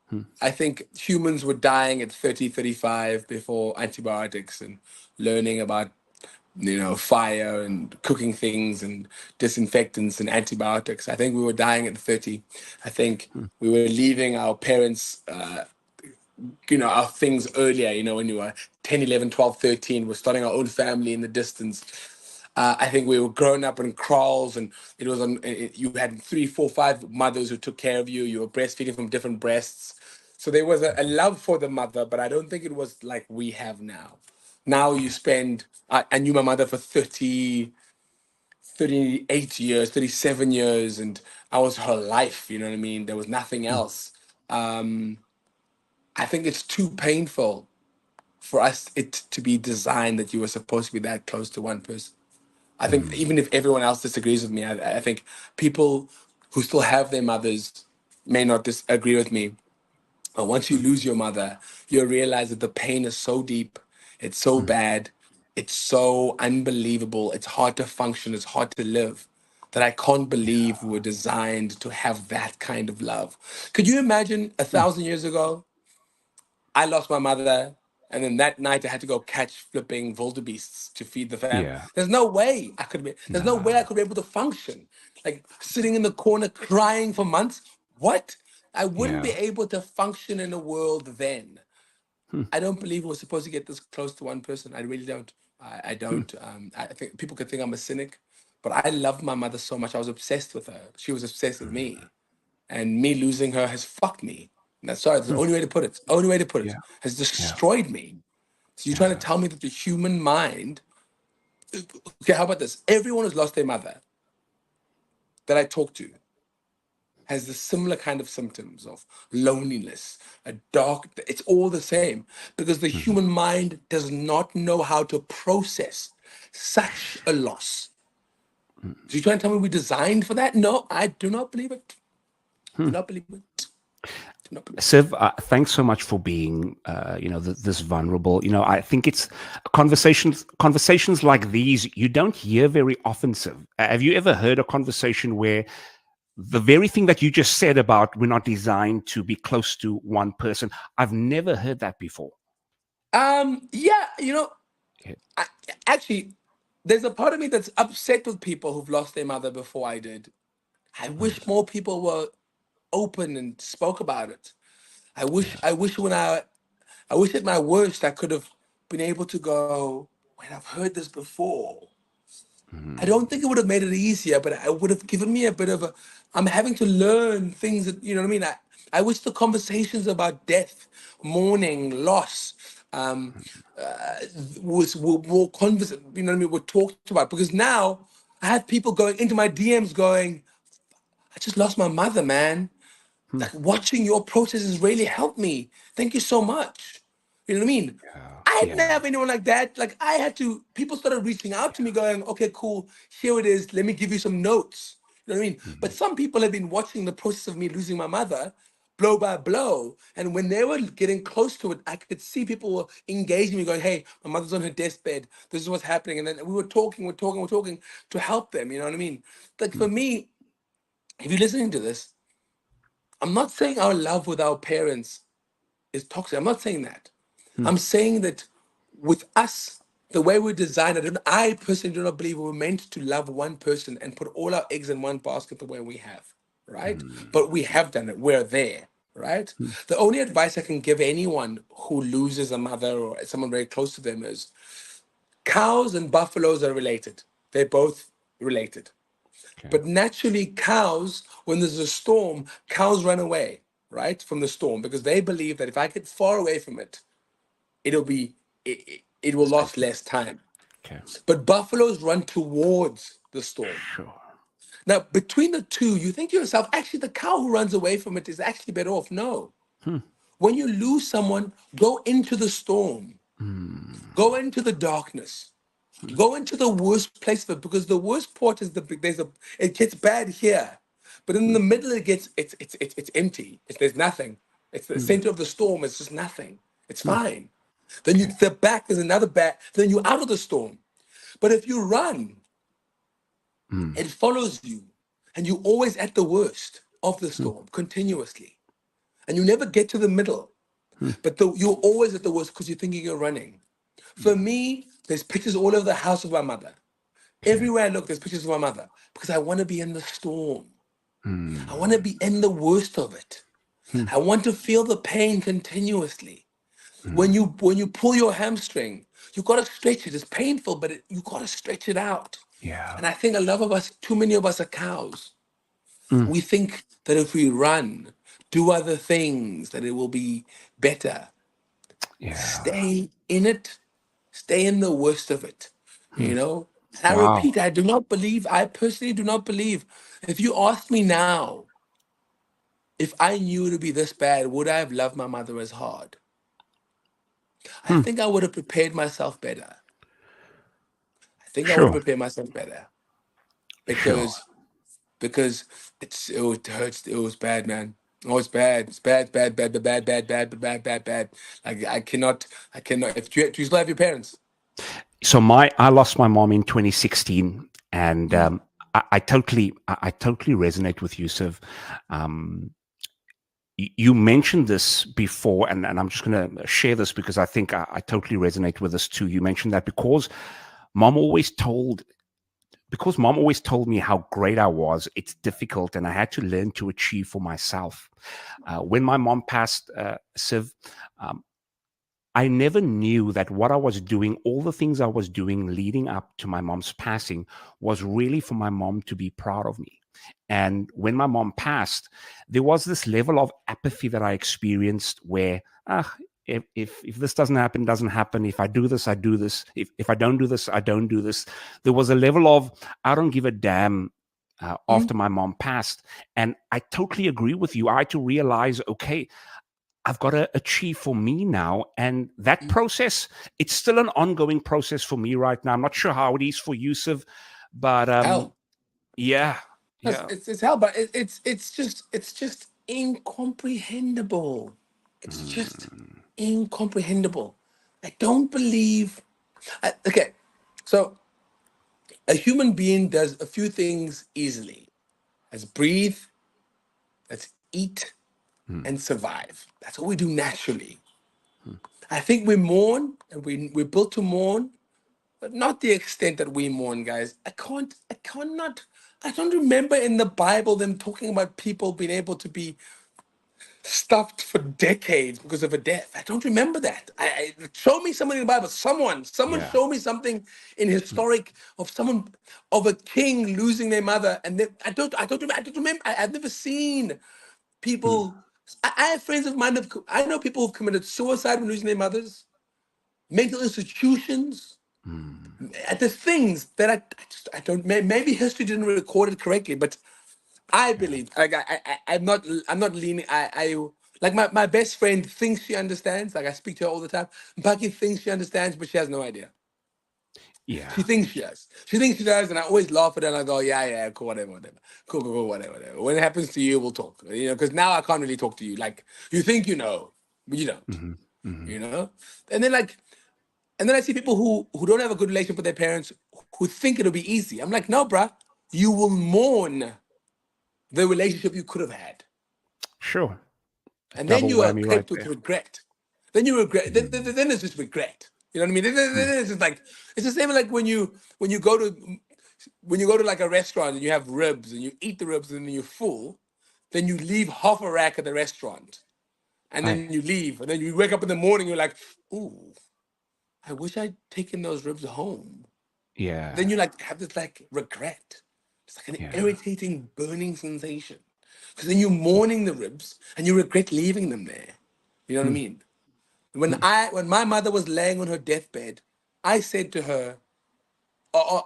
Speaker 1: Hmm.
Speaker 2: I think humans were dying at 30, 35 before antibiotics and learning about fire and cooking things and disinfectants and antibiotics. I think we were dying at 30. I think
Speaker 1: Hmm.
Speaker 2: we were leaving our parents, our things earlier, when you were 10, 11, 12, 13. We're starting our own family in the distance. I think we were growing up in kraals, and it was you had 3, 4, 5 mothers who took care of you. You were breastfeeding from different breasts. So there was a love for the mother, but I don't think it was like we have now. Now you spend, I knew my mother for 38 years, 37 years, and I was her life, you know what I mean? There was nothing
Speaker 1: Mm,
Speaker 2: else. Um, I think it's too painful for us it to be designed that you were supposed to be that close to one person. I think
Speaker 1: mm,
Speaker 2: even if everyone else disagrees with me, I think people who still have their mothers may not disagree with me. But once you
Speaker 1: mm,
Speaker 2: lose your mother, you realize that the pain is so deep, it's so
Speaker 1: mm.
Speaker 2: bad, it's so unbelievable, it's hard to function, it's hard to live, that I can't believe we were designed to have that kind of love. Could you imagine a
Speaker 1: Mm.
Speaker 2: 1,000 years ago? I lost my mother, and then that night I had to go catch flipping wildebeests to feed the fam.
Speaker 1: Yeah.
Speaker 2: There's no way I could be. There's no way I
Speaker 1: No.
Speaker 2: could be able to function. Like sitting in the corner crying for months. What? I wouldn't be
Speaker 1: Yeah.
Speaker 2: able to function in a world then.
Speaker 1: Hmm,
Speaker 2: I don't believe we're supposed to get this close to one person. I really don't. I
Speaker 1: hmm,
Speaker 2: don't. I think people could think I'm a cynic, but I loved my mother so much. I was obsessed with her. She was obsessed with
Speaker 1: hmm.
Speaker 2: me, and me losing her has fucked me. And that's sorry. That's the
Speaker 1: Hmm.
Speaker 2: only way to put it. Only way to put it
Speaker 1: Yeah.
Speaker 2: has
Speaker 1: Yeah.
Speaker 2: destroyed me. So you're trying to
Speaker 1: Yeah.
Speaker 2: tell me that the human mind? Okay, how about this? Everyone who's lost their mother that I talk to has the similar kind of symptoms of loneliness, a dark, it's all the same because the
Speaker 1: Mhm.
Speaker 2: human mind does not know how to process such a loss. So you're trying to tell me we're designed for that? No, I do not believe it. Do
Speaker 1: Hmm.
Speaker 2: not believe it. Do not believe it.
Speaker 1: Siv, thanks so much for being, this vulnerable. I think it's conversations like these you don't hear very often, Siv. Have you ever heard a conversation where the very thing that you just said about we're not designed to be close to one person? I've never heard that before.
Speaker 2: Yeah,
Speaker 1: Yeah.
Speaker 2: I, actually, there's a part of me that's upset with people who've lost their mother before I did. I
Speaker 1: Mm,
Speaker 2: wish more people were open and spoke about it. I wish
Speaker 1: yeah.
Speaker 2: I wish when I wish at my worst I could have been able to go, wait, I've heard this before. I
Speaker 1: Mm,
Speaker 2: don't think it would have made it easier, but it would have given me a bit of a. I'm having to learn things that you know what I mean. I wish the conversations about death, mourning, loss, um, were more convers. You know what I mean? Were talked about because now I have people going into my DMs going, "I just lost my mother, man.
Speaker 1: mm,
Speaker 2: Like watching your processes really helped me. Thank you so much." You know what I mean?
Speaker 1: yeah.
Speaker 2: I didn't
Speaker 1: Yeah.
Speaker 2: have anyone like that. Like I had to, people started reaching out to me going, okay, cool, here it is. Let me give you some notes. You know what I mean? But
Speaker 1: Mhm.
Speaker 2: some people have been watching the process of me losing my mother blow by blow. And when they were getting close to it, I could see people were engaging me, going, hey, my mother's on her deathbed. This is what's happening. And then we were talking, we're talking to help them. You know what I mean? Like for
Speaker 1: Mm,
Speaker 2: me, if you're listening to this, I'm not saying our love with our parents is toxic. I'm not saying that.
Speaker 1: mm,
Speaker 2: I'm saying that with us, the way we're designed, I personally do not believe we were meant to love one person and put all our eggs in one basket the way we have, right?
Speaker 1: mm,
Speaker 2: But we have done it. We're there, right?
Speaker 1: mm.
Speaker 2: The only advice I can give anyone who loses a mother or someone very close to them is cows and buffaloes are related. They're both related.
Speaker 1: Okay.
Speaker 2: But naturally, cows, when there's a storm, cows run away, right, from the storm because they believe that if I get far away from it, it'll be it will last
Speaker 1: Safer.
Speaker 2: less time.
Speaker 1: Okay.
Speaker 2: But buffaloes run towards the storm.
Speaker 1: Sure.
Speaker 2: Now, between the two, you think to yourself, actually, the cow who runs away from it is actually better off. No.
Speaker 1: Hmm.
Speaker 2: When you lose someone, go into the storm, go
Speaker 1: Mm,
Speaker 2: into the darkness,
Speaker 1: mm,
Speaker 2: go into the worst place of it because the worst part is it gets bad here, but in the
Speaker 1: mm,
Speaker 2: middle it gets it's empty. There's nothing. It's the
Speaker 1: mm,
Speaker 2: center of the storm. It's just nothing. It's
Speaker 1: mm.
Speaker 2: fine. Then
Speaker 1: Okay.
Speaker 2: the back is another back. Then you're out of the storm. But if you run,
Speaker 1: Mm,
Speaker 2: it follows you, and you're always at the worst of the
Speaker 1: mm,
Speaker 2: storm continuously, and you never get to the middle.
Speaker 1: mm.
Speaker 2: But you're always at the worst because you're thinking you're running. For
Speaker 1: Mm.
Speaker 2: me, there's pictures all over the house of my mother.
Speaker 1: Okay.
Speaker 2: Everywhere I look, there's pictures of my mother because I want to be in the storm. I want to
Speaker 1: Mm,
Speaker 2: be in the worst of it.
Speaker 1: mm,
Speaker 2: I want to feel the pain continuously.
Speaker 1: mm.
Speaker 2: When you pull your hamstring, you got to stretch it. It's painful, but you got to stretch it out.
Speaker 1: Yeah.
Speaker 2: And I think a lot of us, too many of us are cows.
Speaker 1: Mm,
Speaker 2: We think that if we run, do other things, that it will be better.
Speaker 1: yeah.
Speaker 2: Stay in it. stay in the worst of it.
Speaker 1: Hmm.
Speaker 2: You know, and I
Speaker 1: Wow.
Speaker 2: repeat, I personally do not believe. If you ask me now, if I knew it would be this bad, would I have loved my mother as hard? I
Speaker 1: Hmm.
Speaker 2: think I would have prepared myself better. I think I would have
Speaker 1: Sure.
Speaker 2: prepared myself better
Speaker 1: Sure.
Speaker 2: because it hurts. It was bad, man. Oh, it's bad. It's bad, bad, bad, bad, bad, bad, bad, bad, bad, bad. Like I cannot. If you do you still have your parents?
Speaker 1: So I lost my mom in 2016, and I totally resonate with you, Siv. Um, you mentioned this before, and I'm just going to share this because I think I totally resonate with this too. You mentioned that mom always told mom always told me how great I was, it's difficult, and I had to learn to achieve for myself. When my mom passed, Siv, um, I never knew that what I was doing, all the things I was doing leading up to my mom's passing, was really for my mom to be proud of me. And when my mom passed, there was this level of apathy that I experienced where, if this doesn't happen, doesn't happen. If I do this, I do this. If I don't do this, I don't do this. There was a level of, I don't give a damn
Speaker 2: Mm?
Speaker 1: after my mom passed. And I totally agree with you. I had to realize, okay, I've got to achieve for me now. And that
Speaker 2: Mm.
Speaker 1: process, it's still an ongoing process for me right now. I'm not sure how it is for Yusuf, but
Speaker 2: Hell,
Speaker 1: yeah,
Speaker 2: it's,
Speaker 1: yeah.
Speaker 2: it's it's hell, but it's just incomprehensible. It's just
Speaker 1: Mm,
Speaker 2: incomprehensible. I don't believe. Okay, so a human being does a few things easily. Let's breathe, let's eat,
Speaker 1: mm,
Speaker 2: and survive. That's what we do naturally.
Speaker 1: mm.
Speaker 2: I think we mourn, and we're built to mourn, but not the extent that we mourn, guys. I cannot, I don't remember in the Bible them talking about people being able to be stuffed for decades because of a death. I don't remember that. Show me someone in the Bible. Someone
Speaker 1: Yeah.
Speaker 2: show me something in
Speaker 1: Mm,
Speaker 2: historic of someone of a king losing their mother, and I don't remember. I've never seen
Speaker 1: mm,
Speaker 2: people. I have friends of mine. I know people who've committed suicide when losing their mothers. Mental institutions.
Speaker 1: mm.
Speaker 2: The things that I don't. Maybe history didn't record it correctly, but I
Speaker 1: Yeah.
Speaker 2: believe. Like I'm not leaning. Like my best friend thinks she understands. Like I speak to her all the time. Bucky thinks she understands, but she has no idea. She
Speaker 1: Yeah.
Speaker 2: thinks she does. She thinks she does, and I always laugh at her and I go, yeah, yeah, cool, whatever, whatever. Cool, cool, cool, whatever, whatever. When it happens to you, we'll talk. You know, because now I can't really talk to you. Like you think you know, but you don't.
Speaker 1: Hmm. Hmm.
Speaker 2: You know? And then like and then I see people who don't have a good relationship with their parents who think it'll be easy. I'm like, no, bruh, you will mourn the relationship you could have had.
Speaker 1: Sure. A
Speaker 2: And then
Speaker 1: double
Speaker 2: you are
Speaker 1: whammy right
Speaker 2: equipped with
Speaker 1: there.
Speaker 2: regret. Then you regret.
Speaker 1: Mm,
Speaker 2: Then it's just regret. You know what I mean?
Speaker 1: mm.
Speaker 2: Then it's just like it's the same like when you go to when you go to like a restaurant and you have ribs and you eat the ribs and then you're full, then you leave half a rack at the restaurant and then
Speaker 1: Aye.
Speaker 2: you leave and then you wake up in the morning you're like, ooh, I wish I'd taken those ribs home.
Speaker 1: Yeah.
Speaker 2: Then you like have this like regret. It's like an
Speaker 1: Yeah.
Speaker 2: irritating, burning sensation. Because then you're mourning the ribs and you regret leaving them there. You know what I
Speaker 1: Mm,
Speaker 2: mean?
Speaker 1: mm.
Speaker 2: When my mother was laying on her deathbed, I said to her,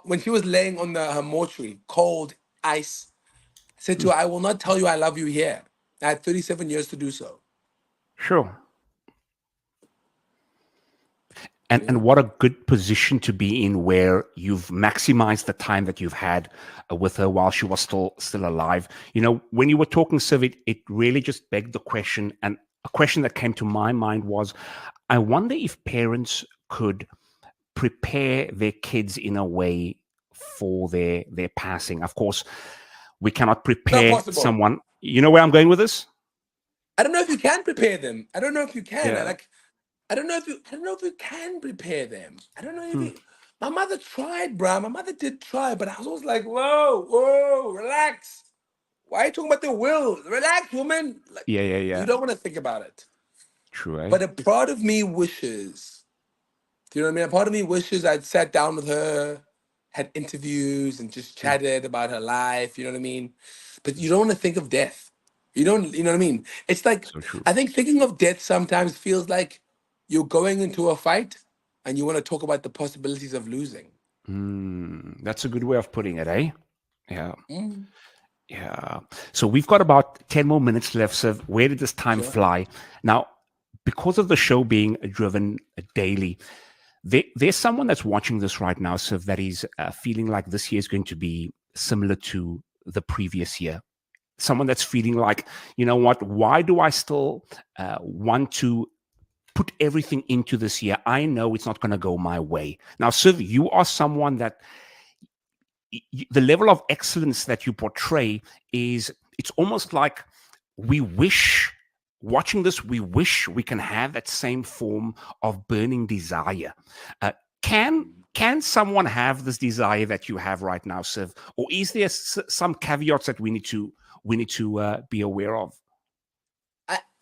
Speaker 2: when she was laying on her mortuary, cold ice, I said to
Speaker 1: Mm.
Speaker 2: her, I will not tell you I love you here. I had 37 years to do so.
Speaker 1: Sure.
Speaker 2: You
Speaker 1: And
Speaker 2: know?
Speaker 1: what a good position to be in where you've maximized the time that you've had with her while she was still alive. You know, when you were talking, Siv, it really just begged the question. And a question that came to my mind was, I wonder if parents could prepare their kids in a way for their passing. Of course, we cannot
Speaker 2: Not
Speaker 1: prepare
Speaker 2: possible.
Speaker 1: someone. You know where I'm going with this?
Speaker 2: I don't know if you can prepare them. I don't know if you can.
Speaker 1: Yeah.
Speaker 2: I don't know if you can prepare them. I don't know if
Speaker 1: Hmm.
Speaker 2: you. My mother tried, bruh. My mother did try, but I was always like, whoa, whoa, relax. Why are you talking about the will? Relax, woman. Like,
Speaker 1: Yeah, yeah,
Speaker 2: you
Speaker 1: yeah.
Speaker 2: don't want to think about it.
Speaker 1: True, eh?
Speaker 2: But a part of me wishes, do you know what I mean? A part of me wishes I'd sat down with her, had interviews, and just
Speaker 1: Hmm.
Speaker 2: chatted about her life. You know what I mean? But you don't want to think of death. You know what I mean? It's like,
Speaker 1: So true.
Speaker 2: I think thinking of death sometimes feels like you're going into a fight and you want to talk about the possibilities of losing.
Speaker 1: That's a good way of putting it, eh? Yeah.
Speaker 2: Mm,
Speaker 1: Yeah. So we've got about 10 more minutes left. So where did this time
Speaker 2: sure.
Speaker 1: fly? Now, because of the show being driven daily, there's someone that's watching this right now, so that is feeling like this year is going to be similar to the previous year. Someone that's feeling like, you know what, why do I still want to put everything into this year? I know it's not going to go my way. Now, Siv, you are someone that the level of excellence that you portray is, it's almost like we wish, watching this, we wish we can have that same form of burning desire. uh, can can someone have this desire that you have right now, Siv, or is there some caveats that we need to be aware of?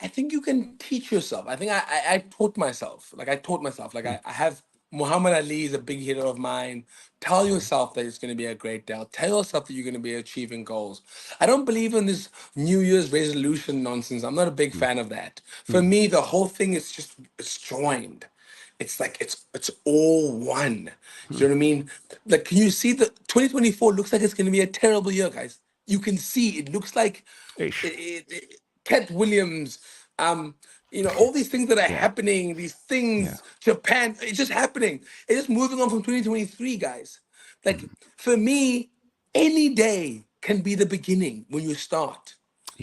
Speaker 2: I think you can teach yourself. I think I taught myself. Like I taught myself. Like
Speaker 1: Mm,
Speaker 2: I have Muhammad Ali is a big hero of mine. Tell yourself that it's going to be a great day. Tell yourself that you're going to be achieving goals. I don't believe in this New Year's resolution nonsense. I'm not a big
Speaker 1: mm,
Speaker 2: fan of that. For
Speaker 1: mm.
Speaker 2: me, the whole thing is just it's joined. It's like it's all one. You know what I mean? Like, can you see that 2024 looks like it's going to be a terrible year, guys? You can see it looks like
Speaker 1: Ish.
Speaker 2: Cat Williams, um, all these things that are
Speaker 1: Yeah,
Speaker 2: happening, these
Speaker 1: yeah.
Speaker 2: things, Japan, it's just happening. It's just moving on from 2023, guys. Like, for me, any day can be the beginning when you start.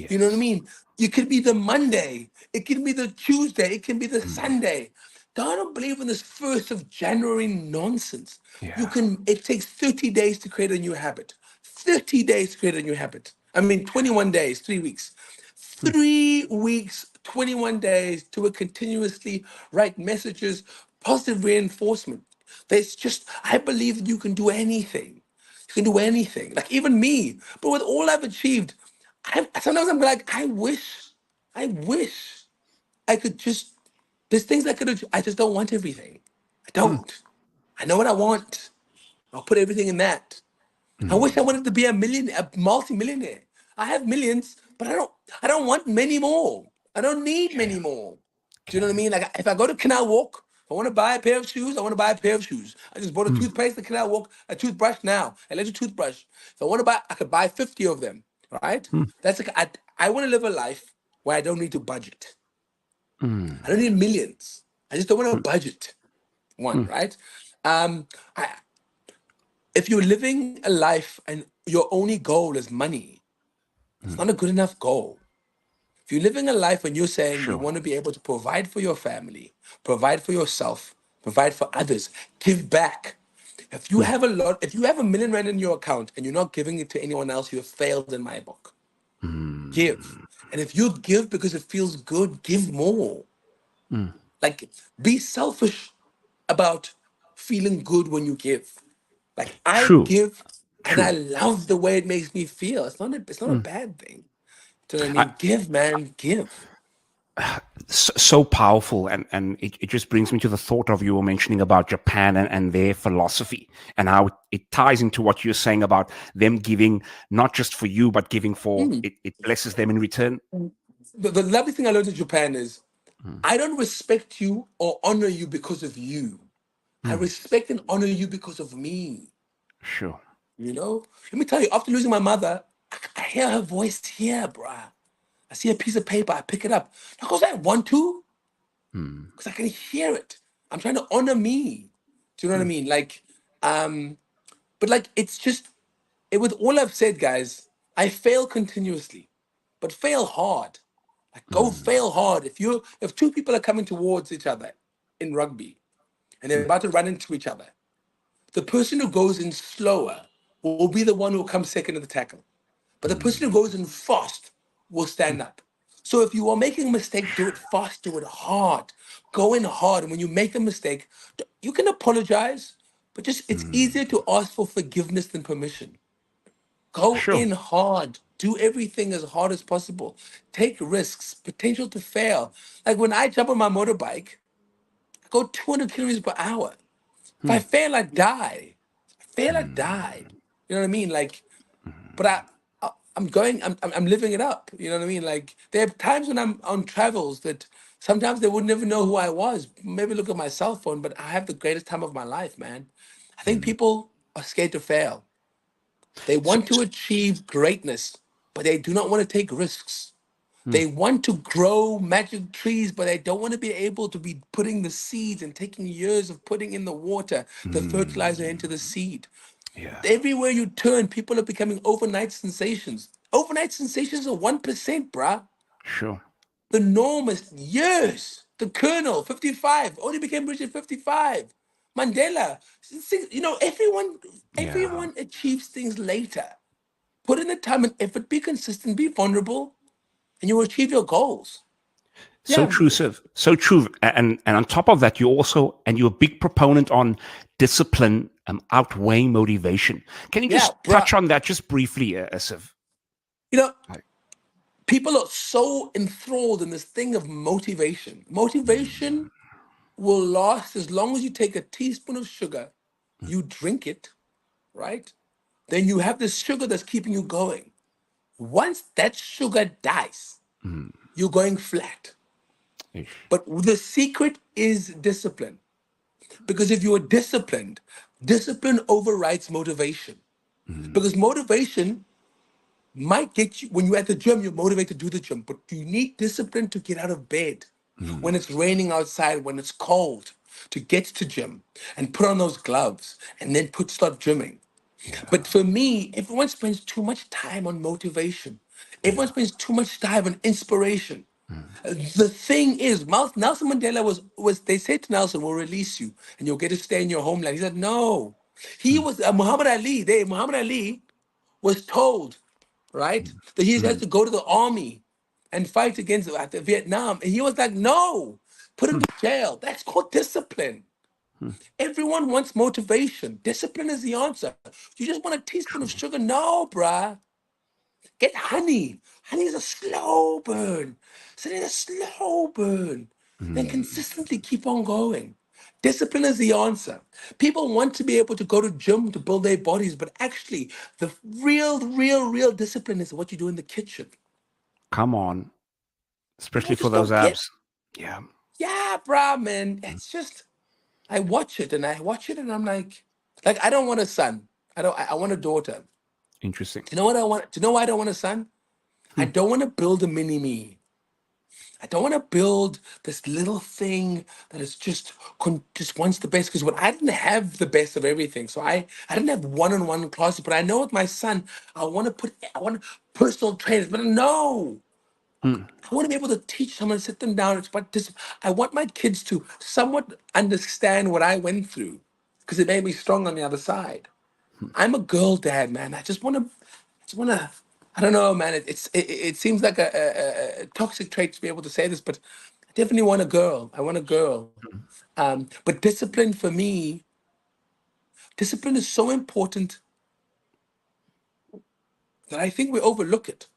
Speaker 2: You know what I
Speaker 1: Yes.
Speaker 2: mean? It could be the Monday, it can be the Tuesday, it can be the Sunday. I don't believe in this 1st of January nonsense.
Speaker 1: Yeah.
Speaker 2: It takes 30 days to create a new habit. 30 days to create a new habit. I mean, 21 days, 3 weeks. 3 weeks, 21 days to a continuously write messages, positive reinforcement. There's just, I believe that you can do anything. You can do anything. Like even me. But with all I've achieved, sometimes I'm like, I wish I could just, there's things I could have, I just don't want everything. I don't. I know what I want. I'll put everything in that. I wish I wanted to be a multi-millionaire. I have millions, but I don't want many more. I don't need
Speaker 1: Okay.
Speaker 2: many more. Do you know what I
Speaker 1: Okay.
Speaker 2: mean? Like if I go to Canal Walk, if I want to buy a pair of shoes, I want to buy a pair of shoes. I just bought a
Speaker 1: Mm,
Speaker 2: toothpaste at Canal Walk, a toothbrush now, a little toothbrush. If I want to buy, I could buy 50 of them, right?
Speaker 1: mm,
Speaker 2: That's like I want to live a life where I don't need to budget. I
Speaker 1: mm,
Speaker 2: don't need millions. I just don't want to
Speaker 1: mm,
Speaker 2: budget. One,
Speaker 1: mm,
Speaker 2: right? I, if you're living a life and your only goal is money, it's
Speaker 1: mm.
Speaker 2: not a good enough goal. If you're living a life and you're saying you
Speaker 1: Sure.
Speaker 2: want to be able to provide for your family, provide for yourself, provide for others, give back.
Speaker 1: Mm,
Speaker 2: If you have R1 million in your account and you're not giving it to anyone else, you have failed in my book. Give.
Speaker 1: mm,
Speaker 2: And if you give because it feels good, give more.
Speaker 1: mm.
Speaker 2: Like, be selfish about feeling good when you give. Like, I
Speaker 1: True.
Speaker 2: give and I
Speaker 1: True.
Speaker 2: love the way it makes me feel. It's not a
Speaker 1: Mm.
Speaker 2: bad thing. Do you know what I
Speaker 1: I,
Speaker 2: mean? Give, man, give.
Speaker 1: so powerful, and it just brings me to the thought of, you were mentioning about Japan and their philosophy, and how it ties into what you're saying about them giving not just for you, but giving for
Speaker 2: Mm.
Speaker 1: it, it blesses them in return.
Speaker 2: The lovely thing I learned in Japan is
Speaker 1: Mm,
Speaker 2: I don't respect you or honor you because of you. I
Speaker 1: mm.
Speaker 2: respect and honor you because of me.
Speaker 1: Sure.
Speaker 2: Let me tell you, after losing my mother, I hear her voice here, bruh. I see a piece of paper, I pick it up. Not because I want to,
Speaker 1: Mm,
Speaker 2: because I can hear it. I'm trying to honor me. Do you know what I
Speaker 1: mm,
Speaker 2: mean? Like, but like it's just with all I've said, guys, I fail continuously, but fail hard. Like go
Speaker 1: mm,
Speaker 2: fail hard. If two people are coming towards each other in rugby and they're
Speaker 1: mm,
Speaker 2: about to run into each other, the person who goes in slower will be the one who comes second in the tackle. But the person who
Speaker 1: mm,
Speaker 2: goes in fast will stand up. So if you are making a mistake, do it fast, do it hard. Go in hard. And when you make a mistake, you can apologize, but just it's
Speaker 1: mm.
Speaker 2: easier to ask for forgiveness than permission. Go
Speaker 1: Sure.
Speaker 2: in hard. Do everything as hard as possible. Take risks, potential to fail. Like when I jump on my motorbike, I go 200 kilometers per hour. If I
Speaker 1: Mm,
Speaker 2: fail, I die. If I fail, I
Speaker 1: mm,
Speaker 2: die. You know what I mean? Like, but
Speaker 1: mm.
Speaker 2: I'm living it up. You know what I mean? Like there are times when I'm on travels that Sometimes they would never know who I was. Maybe look at my cell phone, but I have the greatest time of my life, man. I think
Speaker 1: Mm.
Speaker 2: people are scared to fail. They
Speaker 1: So,
Speaker 2: want to achieve greatness, but they do not want to take risks.
Speaker 1: mm,
Speaker 2: They want to grow magic trees, but they don't want to be able to be putting the seeds and taking years of putting in the water, the fertilizer into the seed.
Speaker 1: yeah,
Speaker 2: Everywhere you turn, people are becoming overnight sensations. Overnight sensations are 1%, bruh.
Speaker 1: sure.
Speaker 2: The norm is years. The Colonel, 55, only became rich at 55. Mandela, everyone,
Speaker 1: Yeah.
Speaker 2: everyone achieves things later. Put in the time and effort, be consistent, be vulnerable, and you will achieve your goals.
Speaker 1: So
Speaker 2: Yeah,
Speaker 1: true, Siv. So true. And on top of that, you're a big proponent on discipline outweighing motivation. Can you
Speaker 2: yeah,
Speaker 1: just
Speaker 2: bruh.
Speaker 1: touch on that just briefly, Siv?
Speaker 2: You know,
Speaker 1: Like,
Speaker 2: people are so enthralled in this thing of motivation. Motivation will last as long as you take a teaspoon of sugar, you drink it, right? Then you have this sugar that's keeping you going. Once that sugar dies, you're going flat.
Speaker 1: ish.
Speaker 2: But the secret is discipline. Because if you are disciplined, discipline overrides motivation. Because motivation might get you, when you're at the gym, you're motivated to do the gym, but you need discipline to get out of bed when it's raining outside, when it's cold, to get to gym and put on those gloves and then start gymming. But
Speaker 1: Yeah.
Speaker 2: for me, everyone spends too much time on motivation. Everyone
Speaker 1: Yeah.
Speaker 2: spends too much time on inspiration. The thing is, Nelson Mandela was they said to Nelson, "We'll release you and you'll get to stay in your homeland." He said, "No." He was Muhammad Ali. Muhammad Ali was told, right, that he has to go to the army and fight against Vietnam, and he was like, "No, put him to jail." That's called discipline. Everyone wants motivation. Discipline is the answer. You just want a teaspoon of sugar? No, bruh. Get honey. Honey is a slow burn. So then a slow burn. Then consistently keep on going. Discipline is the answer. People want to be able to go to gym to build their bodies, but actually, the real discipline is what you do in the kitchen.
Speaker 1: Come on.
Speaker 2: People
Speaker 1: Especially for
Speaker 2: just
Speaker 1: those
Speaker 2: don't get.
Speaker 1: abs. Yeah.
Speaker 2: Yeah, bruh, man. It's just I watch it and I'm like I don't want a son. I want a daughter.
Speaker 1: Interesting.
Speaker 2: Do you know what I want? Do you know why I don't want a son? I
Speaker 1: Hmm.
Speaker 2: don't want to build a mini me. I don't want to build this little thing that is just wants the best. Because when I didn't have the best of everything, so I didn't have one-on-one classes. But I know with my son, I want personal trainers. But no,
Speaker 1: Hmm.
Speaker 2: I want to be able to teach someone, sit them down. It's about this. I want my kids to somewhat understand what I went through, because it made me strong on the other side. I'm a girl dad, man. I just want to. I don't know, man. It seems like a toxic trait to be able to say this, but I definitely want a girl. I want a girl. But discipline is so important that I think we overlook it.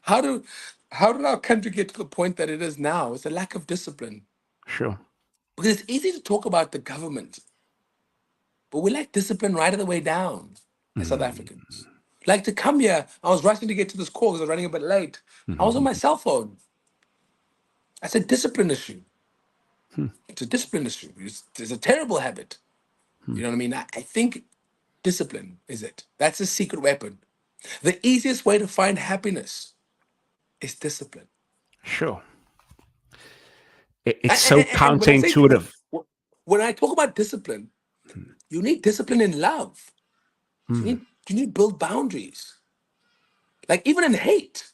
Speaker 2: How do how did our country get to the point that it is now? It's a lack of discipline.
Speaker 1: Sure.
Speaker 2: Because it's easy to talk about the government, but we lack discipline right of the way down as South Africans. Like to come here, I was rushing to get to this call because I was running a bit late. I was on my cell phone. It's a discipline issue. It's a discipline issue. It's a terrible habit. You know what I mean? I think discipline is it. That's a secret weapon. The easiest way to find happiness is discipline.
Speaker 1: Sure. It's
Speaker 2: And,
Speaker 1: so
Speaker 2: and, and when I say
Speaker 1: counterintuitive.
Speaker 2: when I talk about discipline, you need discipline in love. You need to build boundaries. Like even in hate,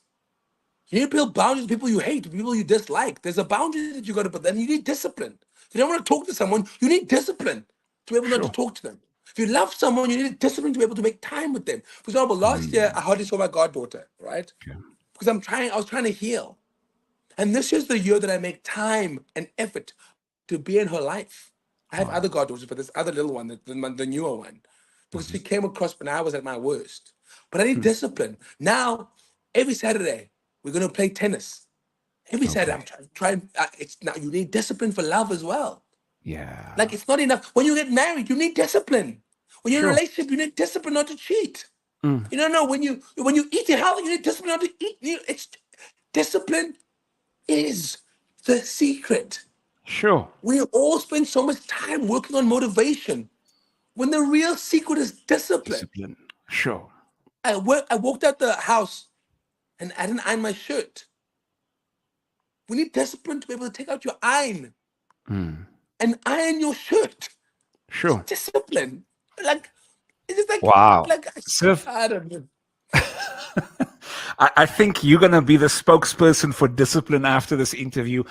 Speaker 2: you need to build boundaries with people you hate, with people you dislike. There's a boundary that you got to put. Then you need discipline. If you don't want to talk to someone, you need discipline to be able not to
Speaker 1: Sure.
Speaker 2: talk to them. If you love someone, you need discipline to be able to make time with them. For example, last year I hardly saw my goddaughter, right?
Speaker 1: Okay.
Speaker 2: Because I was trying to heal. And this is the year that I make time and effort to be in her life. I have other
Speaker 1: Wow.
Speaker 2: goddaughters, but this other little one, the newer one, because she came across when I was at my worst. But I need discipline. Now, every Saturday, we're going to play tennis. Every Saturday,
Speaker 1: Okay.
Speaker 2: I'm trying. It's now you need discipline for love as well.
Speaker 1: Yeah.
Speaker 2: Like it's not enough. When you get married, you need discipline. When you're in a
Speaker 1: Sure.
Speaker 2: relationship, you need discipline not to cheat.
Speaker 1: Mm.
Speaker 2: You don't know when you eat healthy, you need discipline not to eat. It's discipline. is the secret.
Speaker 1: Sure.
Speaker 2: We all spend so much time working on motivation when the real secret is discipline.
Speaker 1: Discipline. Sure.
Speaker 2: I walked out the house and I didn't iron my shirt. We need discipline to be able to take out your iron and iron your shirt. It's
Speaker 1: Sure.
Speaker 2: discipline. Like, it's just
Speaker 1: Wow.
Speaker 2: like
Speaker 1: Siv,
Speaker 2: I don't know.
Speaker 1: I think you're going to be the spokesperson for discipline after this interview.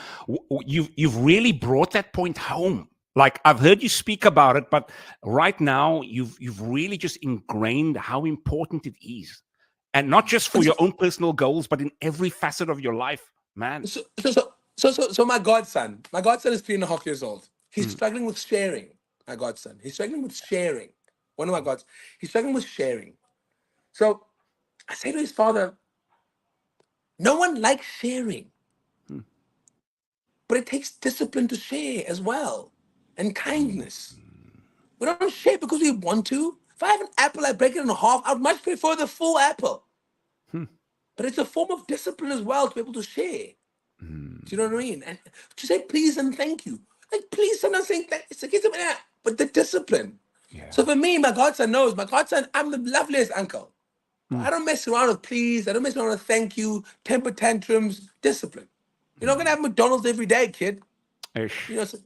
Speaker 1: You've really brought that point home. Like, I've heard you speak about it, but right now you've really just ingrained how important it is, and not just for your own personal goals, but in every facet of your life, man.
Speaker 2: So my godson is 3.5 years old. He's struggling with sharing. My godson, he's struggling with sharing. One of my gods, he's struggling with sharing. So I say to his father, no one likes sharing, but it takes discipline to share as well, and kindness. We don't share because we want to. If I have an apple, I break it in half. I'd much prefer the full apple. But it's a form of discipline as well to be able to share. Do you know what I mean? And to say please and thank you. Like, please, sometimes saying that it's like, but the discipline.
Speaker 1: Yeah.
Speaker 2: So for me, my godson knows, I'm the loveliest uncle. I don't mess around with please. I don't mess around with thank you, temper tantrums, discipline. You're not going to have McDonald's every day, kid.
Speaker 1: Ish.
Speaker 2: You know, so,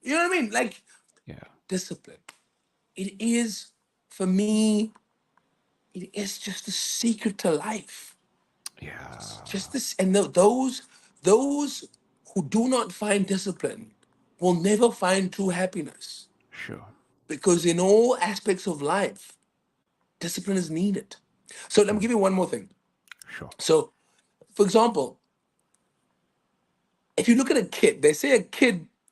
Speaker 2: you know what I mean? Like,
Speaker 1: Yeah.
Speaker 2: discipline. It is, for me, it is just the secret to life.
Speaker 1: Yeah.
Speaker 2: Just this, and those who do not find discipline will never find true happiness,
Speaker 1: Sure.
Speaker 2: because in all aspects of life, discipline is needed. So let me give you one more thing.
Speaker 1: Sure.
Speaker 2: So, for example, if you look at a kid, they say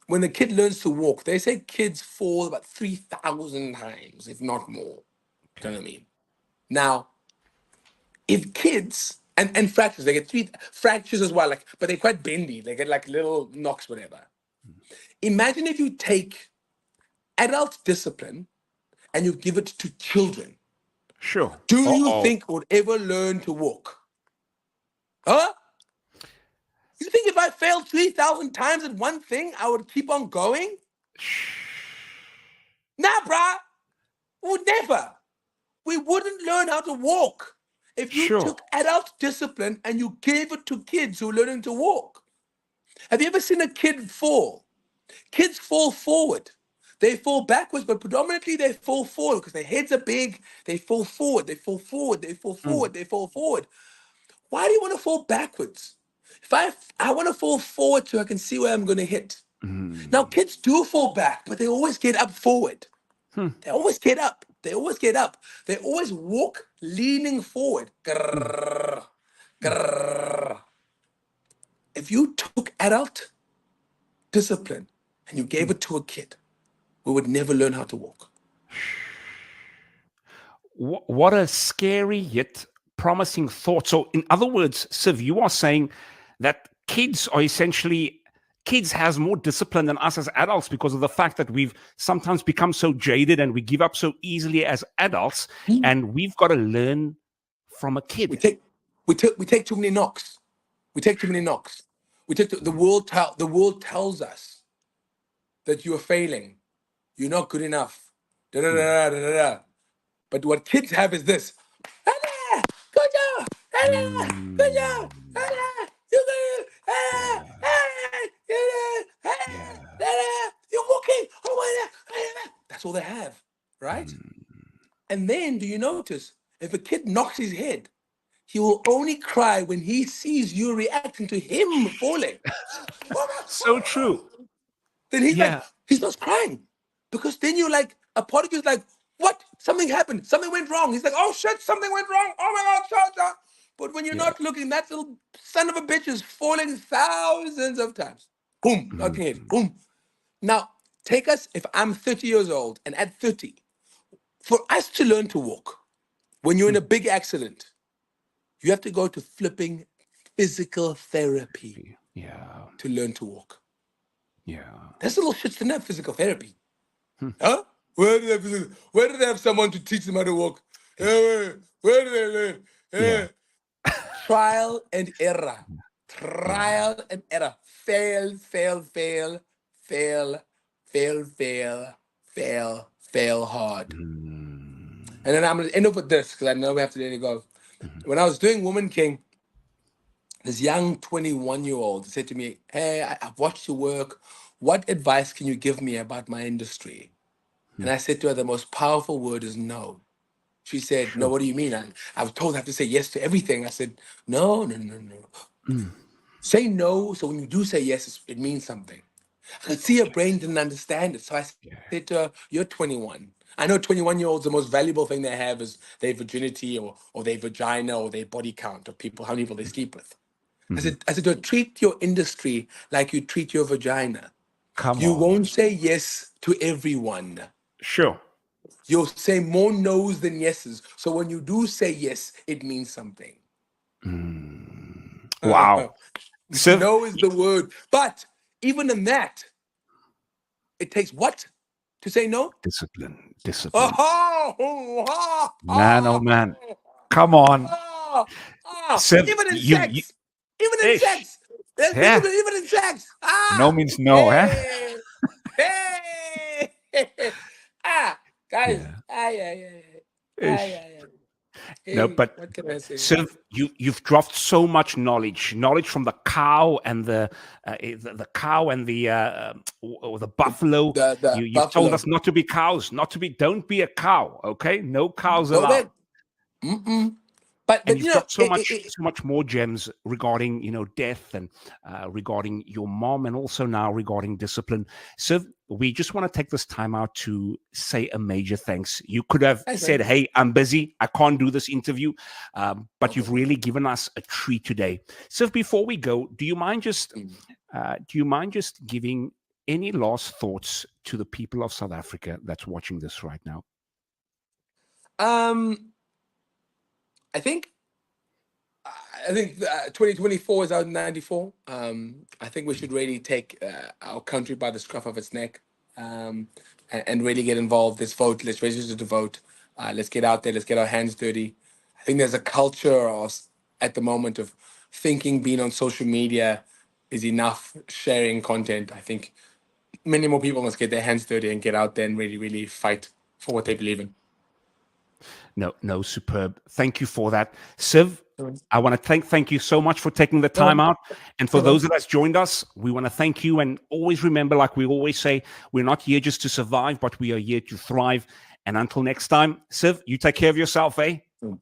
Speaker 2: when a kid learns to walk, they say kids fall about 3,000 times, if not more. Do you know what I mean? Now, if kids and fractures, they get 3 fractures as well, like, but they're quite bendy. They get like little knocks, whatever. Imagine if you take adult discipline and you give it to children.
Speaker 1: Sure.
Speaker 2: Do you think would ever learn to walk? Huh? You think if I failed 3,000 times at one thing, I would keep on going? Nah, bruh. We would never. We wouldn't learn how to walk if you
Speaker 1: Sure.
Speaker 2: took adult discipline and you gave it to kids who are learning to walk. Have you ever seen a kid fall? Kids fall forward. They fall backwards, but predominantly they fall forward because their heads are big. They fall forward, they fall forward, they fall forward, they fall forward. Why do you want to fall backwards? If I want to fall forward so I can see where I'm going to hit. Now, kids do fall back, but they always get up forward. They always get up. They always get up. They always walk leaning forward. Grrr, grrr. If you took adult discipline and you gave it to a kid, we would never learn how to walk.
Speaker 1: What a scary yet promising thought. So, in other words, Siv, you are saying that kids has more discipline than us as adults because of the fact that we've sometimes become so jaded and we give up so easily as adults, and we've got to learn from a kid.
Speaker 2: We take too many knocks. We take too many knocks. We take the world tells us that you are failing. You're not good enough. Da, da, da, da, da, da. But what kids have is this. Ah, good job. Ah, good job. Ah, you good. Ah, you're walking. Oh my God. That's all they have, right? And then do you notice if a kid knocks his head, he will only cry when he sees you reacting to him falling.
Speaker 1: So true.
Speaker 2: Then he's like, he starts crying. Because then you're like, a part of you is like, what? Something happened. Something went wrong. He's like, oh shit, something went wrong. Oh my God, shut. But when you're not looking, that little son of a bitch is falling thousands of times. Boom, knocking it. Boom. Now, take us, if I'm 30 years old, and at 30, for us to learn to walk, when you're in a big accident, you have to go to flipping physical therapy to learn to walk.
Speaker 1: Yeah.
Speaker 2: That's a little shit to have physical therapy. Huh? Where do they have someone to teach them how to walk? Where do they learn? Trial and error. Trial and error. Fail, fail, fail, fail, fail, fail, fail, fail hard.
Speaker 1: Mm.
Speaker 2: And then I'm going to end up with this because I know we have to let it go. When I was doing Woman King, this young 21-year-old said to me, "Hey, I've watched your work. What advice can you give me about my industry?" And I said to her, the most powerful word is no. She said, "No,
Speaker 1: Sure.
Speaker 2: what do you mean? I was told I have to say yes to everything." I said, "No, no, no, no.
Speaker 1: Mm.
Speaker 2: Say no. So when you do say yes, it means something." I could see her brain didn't understand it. So I
Speaker 1: Yeah.
Speaker 2: said to her, "You're 21. I know 21-year-olds, the most valuable thing they have is their virginity or their vagina or their body count of people, how many people they sleep with."
Speaker 1: Mhm.
Speaker 2: I said, treat your industry like you treat your vagina.
Speaker 1: Come
Speaker 2: You
Speaker 1: on.
Speaker 2: won't say yes to everyone.
Speaker 1: Sure.
Speaker 2: You'll say more no's than yeses. So when you do say yes, it means something.
Speaker 1: Mm. Wow. Siv,
Speaker 2: No is the word. But even in that, it takes what to say no?
Speaker 1: discipline, discipline.
Speaker 2: Oh, oh,
Speaker 1: Man, oh
Speaker 2: oh,
Speaker 1: man. Come on.
Speaker 2: oh, oh.
Speaker 1: Siv,
Speaker 2: Even in
Speaker 1: you
Speaker 2: sex. Even in
Speaker 1: ish.
Speaker 2: sex. There's people
Speaker 1: Yeah.
Speaker 2: that even in sex.
Speaker 1: No
Speaker 2: Ah,
Speaker 1: means no, huh?
Speaker 2: hey, hey, ah, guys.
Speaker 1: Yeah.
Speaker 2: Ay, ay, ay, ay, ay,
Speaker 1: Ish.
Speaker 2: ay, ay.
Speaker 1: No,
Speaker 2: Hey,
Speaker 1: but
Speaker 2: what can I say?
Speaker 1: Siv, you've dropped so much knowledge from the cow and the cow and or the buffalo.
Speaker 2: The
Speaker 1: You've told
Speaker 2: buffalo.
Speaker 1: us not to be cows, don't be a cow, okay? No cows
Speaker 2: No
Speaker 1: allowed.
Speaker 2: man. Mm-mm. But
Speaker 1: And
Speaker 2: but
Speaker 1: you've
Speaker 2: you know,
Speaker 1: dropped so much more gems regarding death and regarding your mom, and also now regarding discipline. So we just want to take this time out to say a major thanks. You could have
Speaker 2: thanks, man.
Speaker 1: said, "Hey, I'm busy, I can't do this interview," but you've
Speaker 2: Okay.
Speaker 1: really given us a treat today. So before we go,
Speaker 2: Mm.
Speaker 1: do you mind just giving any last thoughts to the people of South Africa that's watching this right now?
Speaker 2: Um, I think I think 2024 is out in 94. I think we should really take our country by the scruff of its neck, and really get involved. Let's vote. Let's register to vote. Let's get out there. Let's get our hands dirty. I think there's a culture at the moment of thinking being on social media is enough sharing content. I think many more people must get their hands dirty and get out there and really, really fight for what they believe in.
Speaker 1: No, superb. Thank you for that, Siv.
Speaker 2: No worries.
Speaker 1: I want to thank you so much for taking the
Speaker 2: No
Speaker 1: time
Speaker 2: worries.
Speaker 1: out, and for
Speaker 2: No
Speaker 1: those
Speaker 2: worries.
Speaker 1: that has joined us, we want to thank you. And always remember, like we always say, we're not here just to survive, but we are here to thrive. And until next time, Siv, you take care of yourself, eh?
Speaker 2: Mm.